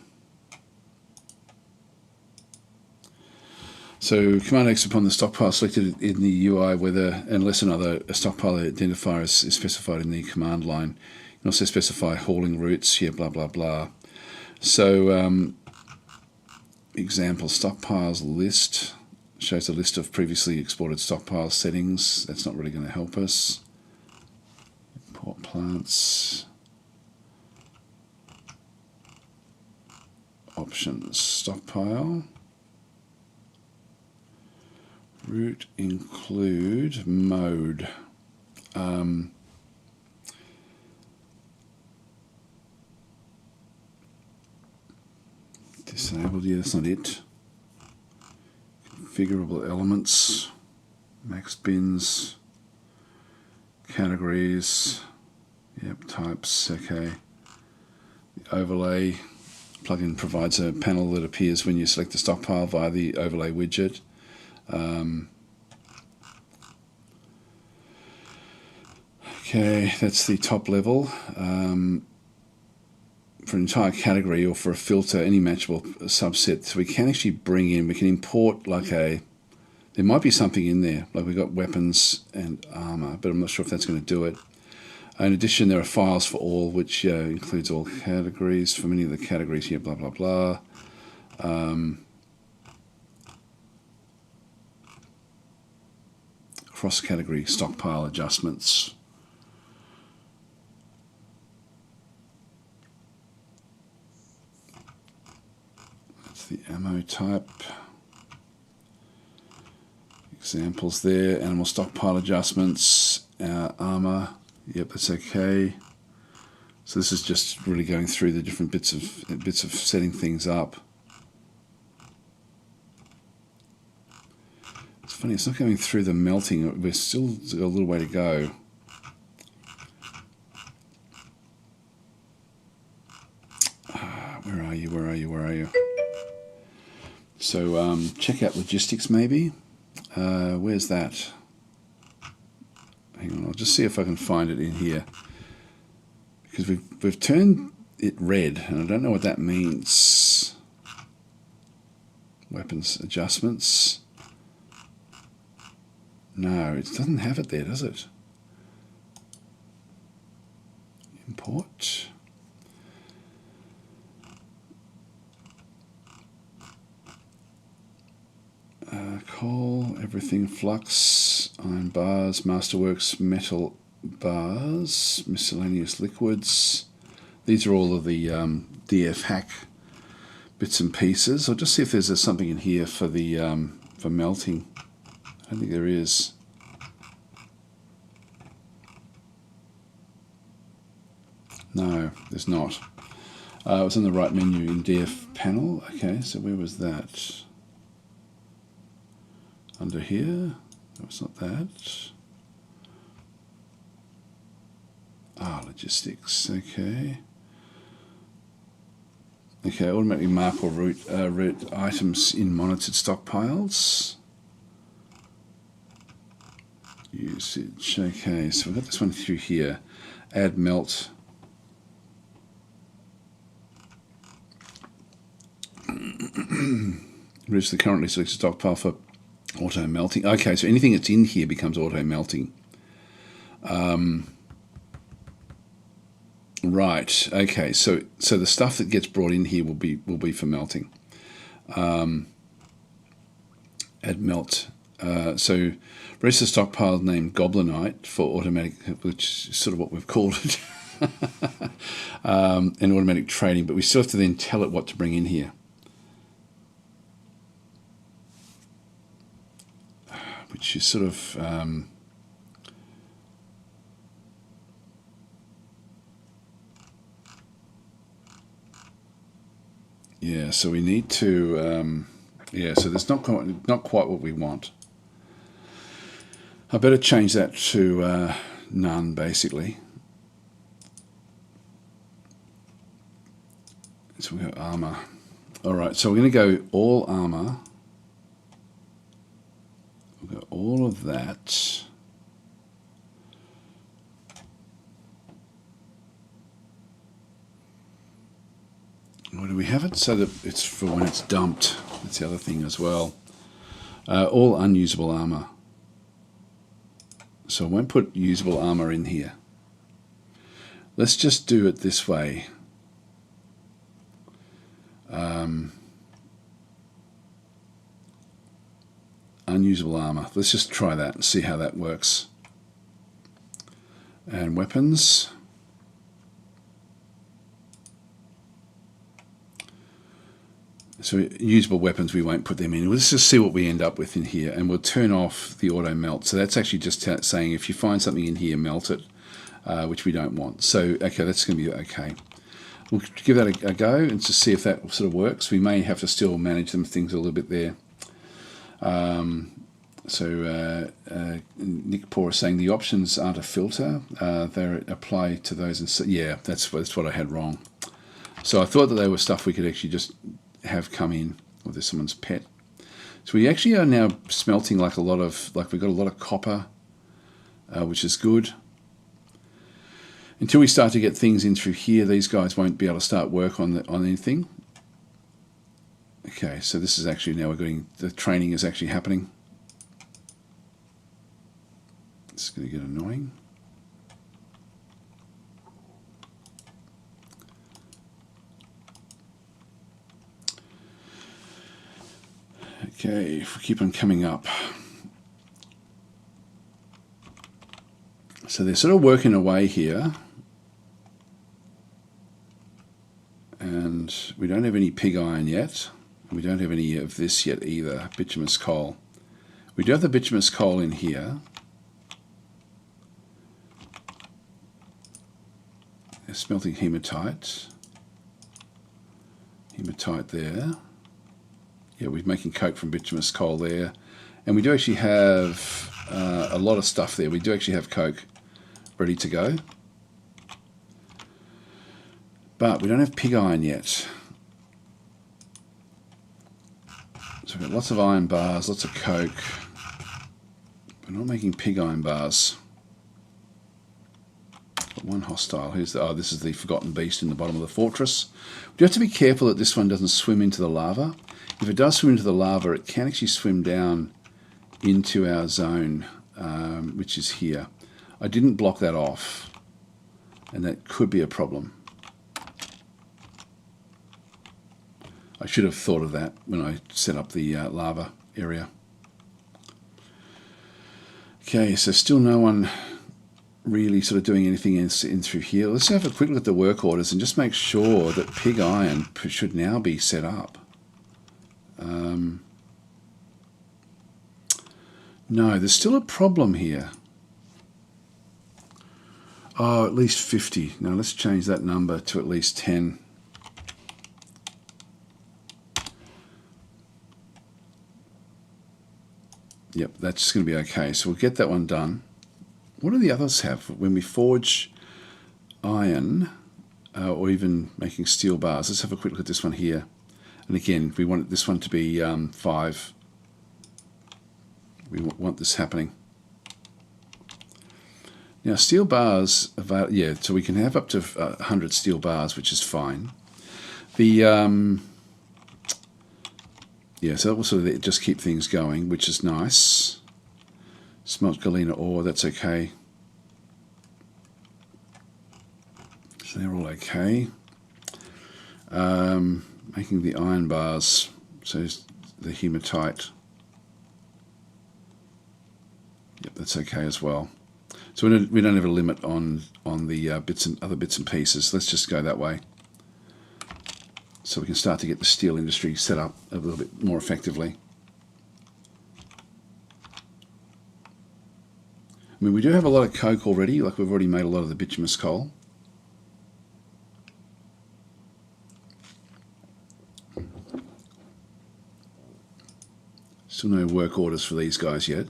So Command X upon the stockpile selected in the UI whether, unless another stockpile identifier is specified in the command line. You can also specify hauling routes, yeah, blah, blah, blah. So example, stockpiles list shows a list of previously exported stockpile settings. That's not really going to help us. Import plants. Options, stockpile. Route include mode. Disabled, yeah, that's not it. Configurable elements, max bins, categories, yep, types, okay. The overlay, plugin provides a panel that appears when you select the stockpile via the overlay widget. Okay, that's the top level. For an entire category or for a filter, any matchable subset, so we can actually bring in, we can import like there might be something in there, like we've got weapons and armor, but I'm not sure if that's going to do it. In addition, there are files for all, which includes all categories. For many of the categories here, blah, blah, blah. Cross-category stockpile adjustments. That's the ammo type. Examples there. Animal stockpile adjustments. Armor. Yep, that's okay. So this is just really going through the different bits of setting things up. It's funny, it's not going through the melting. We're still got a little way to go. Where are you? Where are you? Where are you? So check out logistics maybe. Where's that? Hang on, I'll just see if I can find it in here, because we've turned it red and I don't know what that means. Weapons adjustments. No, it doesn't have it there, does it? Import. Coal, everything, flux, iron bars, masterworks, metal bars, miscellaneous liquids. These are all of the DF hack bits and pieces. I'll just see if there's something in here for the for melting. I don't think there is. No, there's not. It was in the right menu in DF panel. Okay, so where was that? Under here? No, it's not that. Logistics. Okay. Okay, automatically mark or route items in monitored stockpiles. Usage. Okay, so we've got this one through here. Add melt. Reach the currently selected stockpile for auto melting. Okay, so anything that's in here becomes auto melting. Right. Okay. So the stuff that gets brought in here will be for melting. Add melt. So register stockpile named Goblinite for automatic, which is sort of what we've called it, and automatic trading. But we still have to then tell it what to bring in here. Which is sort of yeah. So we need to yeah. So there's not quite what we want. I better change that to none, basically. So we go armor. All right. So we're going to go all armor. We've got all of that. Where do we have it? So that it's for when it's dumped. That's the other thing as well. All unusable armor. So I won't put usable armor in here. Let's just do it this way. Unusable armor. Let's just try that and see how that works. And weapons. So usable weapons, we won't put them in. Let's just see what we end up with in here, and we'll turn off the auto melt. So that's actually just saying if you find something in here, melt it, which we don't want. So okay, that's going to be okay. We'll give that a go and just see if that sort of works. We may have to still manage them things a little bit there. Nick Poor is saying the options aren't a filter; they apply to those. And so, yeah, that's what I had wrong. So I thought that they were stuff we could actually just have come in. Or there's someone's pet. So we actually are now smelting like we've got a lot of copper, which is good. Until we start to get things in through here, these guys won't be able to start work on anything. Okay, so this is actually now the training is actually happening. It's going to get annoying. Okay, if we keep on coming up. So they're sort of working away here. And we don't have any pig iron yet. We don't have any of this yet either, bituminous coal. We do have the bituminous coal in here. They're smelting hematite. Hematite there. Yeah, we're making coke from bituminous coal there. And we do actually have a lot of stuff there. We do actually have coke ready to go. But we don't have pig iron yet. So we've got lots of iron bars, lots of coke. We're not making pig iron bars. Got one hostile. This is the forgotten beast in the bottom of the fortress. We do have to be careful that this one doesn't swim into the lava. If it does swim into the lava, it can actually swim down into our zone, which is here. I didn't block that off, and that could be a problem. I should have thought of that when I set up the lava area. Okay, so still no one really sort of doing anything in through here. Let's have a quick look at the work orders and just make sure that pig iron should now be set up. No, there's still a problem here. Oh, at least 50. Now let's change that number to at least 10. Yep, that's going to be okay. So we'll get that one done. What do the others have? When we forge iron, or even making steel bars. Let's have a quick look at this one here. And again, we want this one to be 5. We want this happening. Now, steel bars, yeah, so we can have up to 100 steel bars, which is fine. The yeah, so that will sort of just keep things going, which is nice. Smelt galena ore, that's okay. So they're all okay. Making the iron bars, so the hematite. Yep, that's okay as well. So we don't have a limit on the other bits and pieces. Let's just go that way, so we can start to get the steel industry set up a little bit more effectively. I mean, we do have a lot of coke already. Like we've already made a lot of the bituminous coal. Still no work orders for these guys yet.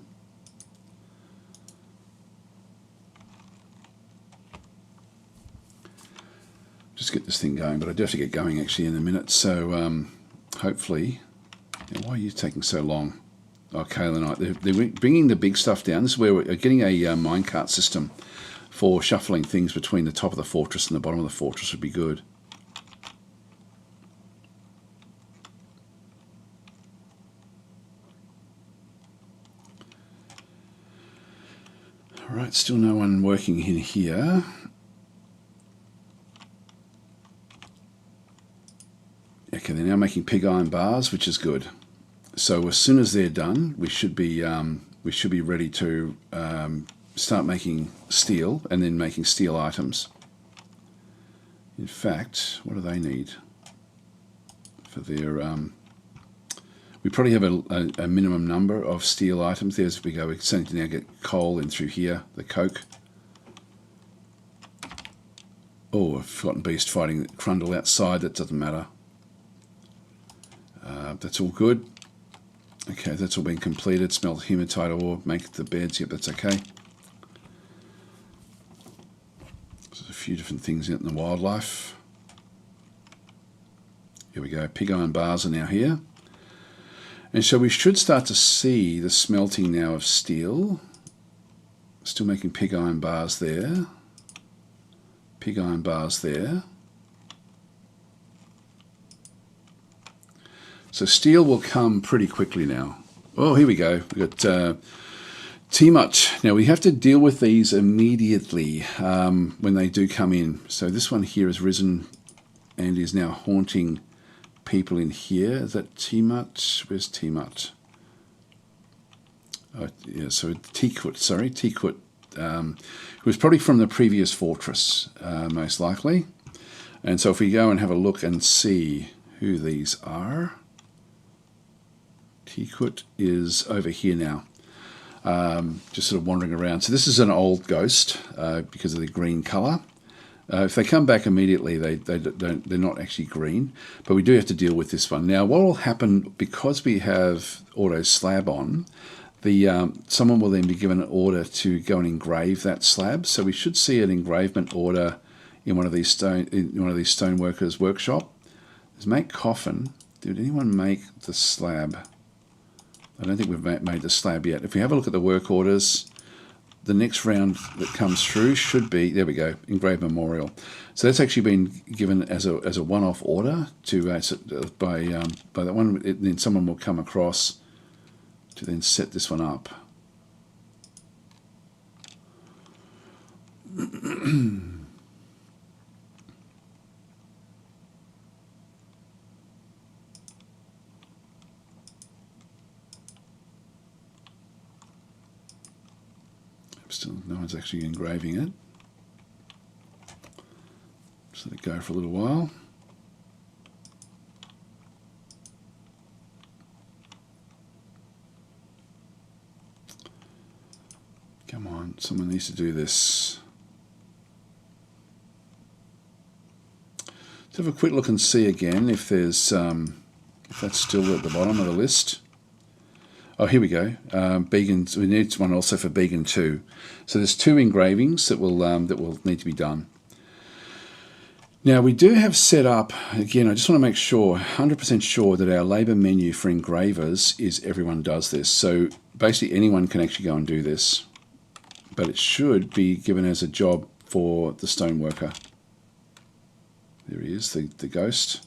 Just get this thing going, but I do have to get going actually in a minute. So hopefully, why are you taking so long? Oh, Kalenite, they're bringing the big stuff down. This is where we're getting a minecart system for shuffling things between the top of the fortress and the bottom of the fortress would be good. All right, still no one working in here. Okay, they're now making pig iron bars, which is good. So as soon as they're done, we should be ready to start making steel and then making steel items. In fact, what do they need for their? We probably have a minimum number of steel items. There's we go. We're starting to now get coal in through here. The coke. Oh, a forgotten beast fighting Crundle outside. That doesn't matter. That's all good. Okay, that's all been completed. Smelt hematite ore, make the beds. Yep, that's okay. There's a few different things in the wildlife. Here we go. Pig iron bars are now here. And so we should start to see the smelting now of steel. Still making pig iron bars there. Pig iron bars there. So steel will come pretty quickly now. Oh, here we go. We've got T-Much. Now we have to deal with these immediately when they do come in. So this one here has risen and is now haunting people in here. Is that T-Much? Where's T-Much? Oh, yeah, so T-Kut, sorry, T-Kut. It was probably from the previous fortress, most likely. And so if we go and have a look and see who these are, T-Kut is over here now, just sort of wandering around. So this is an old ghost because of the green colour. If they come back immediately, they're not actually green, but we do have to deal with this one. Now, what will happen, because we have auto slab on, someone will then be given an order to go and engrave that slab. So we should see an engravement order in one of these stoneworkers' workshop. There's make coffin. Did anyone make the slab? I don't think we've made the slab yet. If we have a look at the work orders, the next round that comes through should be, there we go, engraved memorial. So that's actually been given as a one-off order to by that one. Then someone will come across to then set this one up. Still, no one's actually engraving it. Just let it go for a little while. Come on, someone needs to do this. Let's have a quick look and see again if there's if that's still at the bottom of the list. Oh, here we go. Beagons. We need one also for Beacon 2. So there's 2 engravings that will need to be done. Now we do have set up, again, I just want to make sure, 100% sure that our labour menu for engravers is everyone does this. So basically anyone can actually go and do this. But it should be given as a job for the stoneworker. There he is, the ghost.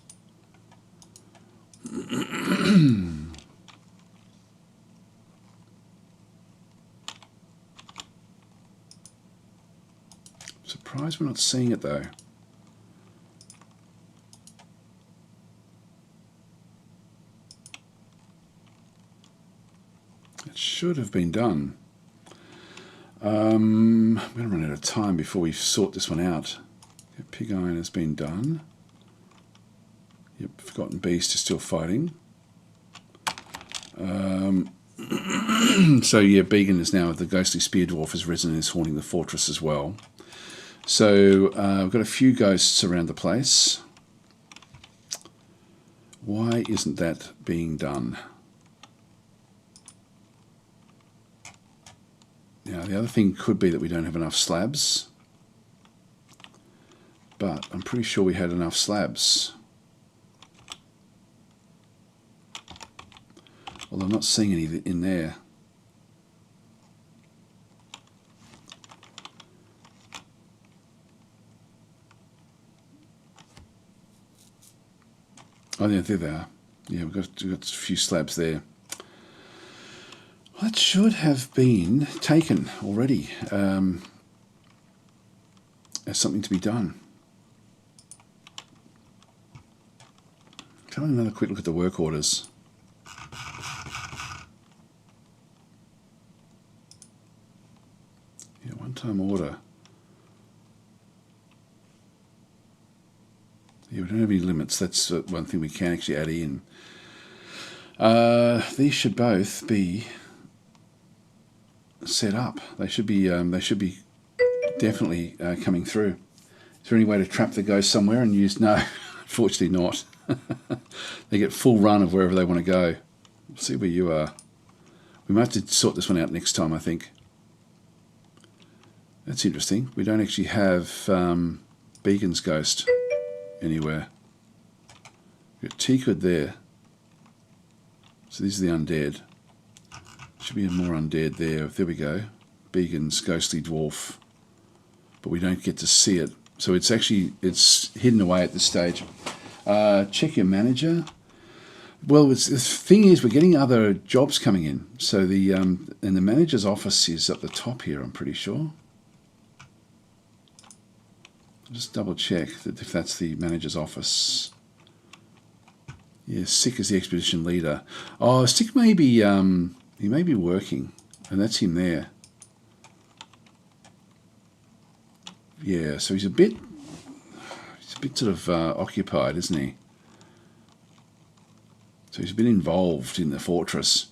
Surprised we're not seeing it though. It should have been done. I'm going to run out of time before we sort this one out. Pig iron has been done. Yep, Forgotten Beast is still fighting. So yeah, Beacon is now, the ghostly spear dwarf has risen and is haunting the fortress as well. So we've got a few ghosts around the place. Why isn't that being done? Now the other thing could be that we don't have enough slabs. But I'm pretty sure we had enough slabs. Although I'm not seeing any in there. Oh, yeah, there they are. Yeah, we've got a few slabs there. Well, that should have been taken already as something to be done. Have another quick look at the work orders. Yeah, one-time order. Yeah, we don't have any limits. That's one thing we can actually add in. These should both be set up. They should be definitely coming through. Is there any way to trap the ghost somewhere and use? No, unfortunately not. They get full run of wherever they want to go. We'll see where you are. We might have to sort this one out next time, I think. That's interesting. We don't actually have Beacon's ghost anywhere. We've got Teakwood there. So these are the undead. Should be more undead there. There we go. Began's ghostly dwarf. But we don't get to see it. So it's hidden away at this stage. Check your manager. Well, the thing is, we're getting other jobs coming in. So and the manager's office is up the top here, I'm pretty sure. I'll just double check that if that's the manager's office. Yeah, Sick is the expedition leader. Oh, Sick may be, he may be working, and that's him there. Yeah, so he's a bit sort of occupied, isn't he? So he's been involved in the fortress.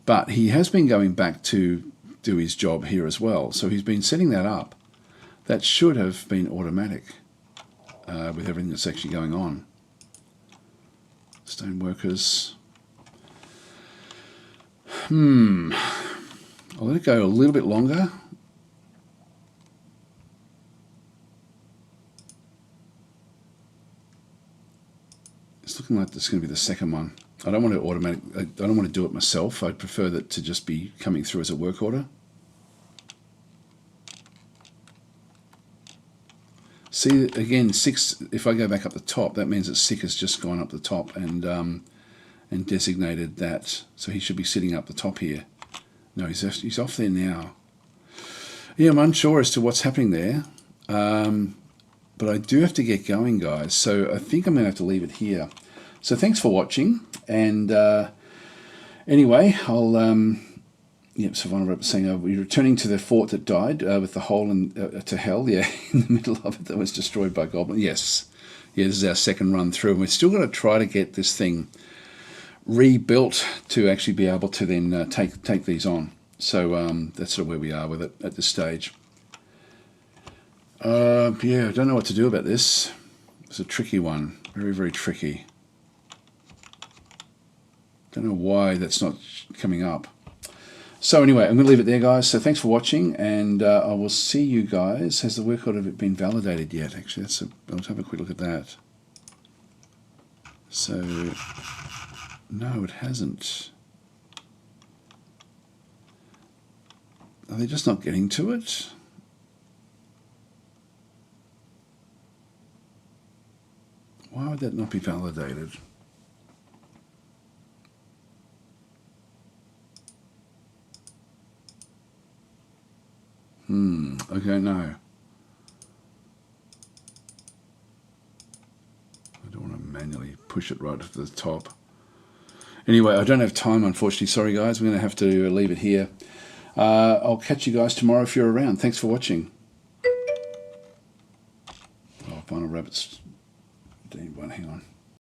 But he has been going back to do his job here as well. So he's been setting that up. That should have been automatic with everything that's actually going on. Stoneworkers. I'll let it go a little bit longer. It's looking like this is going to be the second one. I don't want to do it myself. I'd prefer that to just be coming through as a work order. See, again, 6, if I go back up the top, that means that Sick has just gone up the top and designated that. So he should be sitting up the top here. No, he's off there now. Yeah, I'm unsure as to what's happening there. But I do have to get going, guys. So I think I'm going to have to leave it here. So thanks for watching. And anyway, I'll... Yep, Savannah was saying, we're returning to the fort that died with the hole to hell, yeah, in the middle of it that was destroyed by goblins. Yes, yeah, this is our second run through, and we're still going to try to get this thing rebuilt to actually be able to then take these on. So that's sort of where we are with it at this stage. Yeah, I don't know what to do about this. It's a tricky one, very, very tricky. Don't know why that's not coming up. So anyway, I'm going to leave it there, guys. So thanks for watching, and I will see you guys. Has the work order been validated yet? Actually, let's have a quick look at that. So, no, it hasn't. Are they just not getting to it? Why would that not be validated? Okay, no. I don't want to manually push it right to the top. Anyway, I don't have time, unfortunately. Sorry, guys. We're going to have to leave it here. I'll catch you guys tomorrow if you're around. Thanks for watching. Oh, Final Rabbits. Hang on.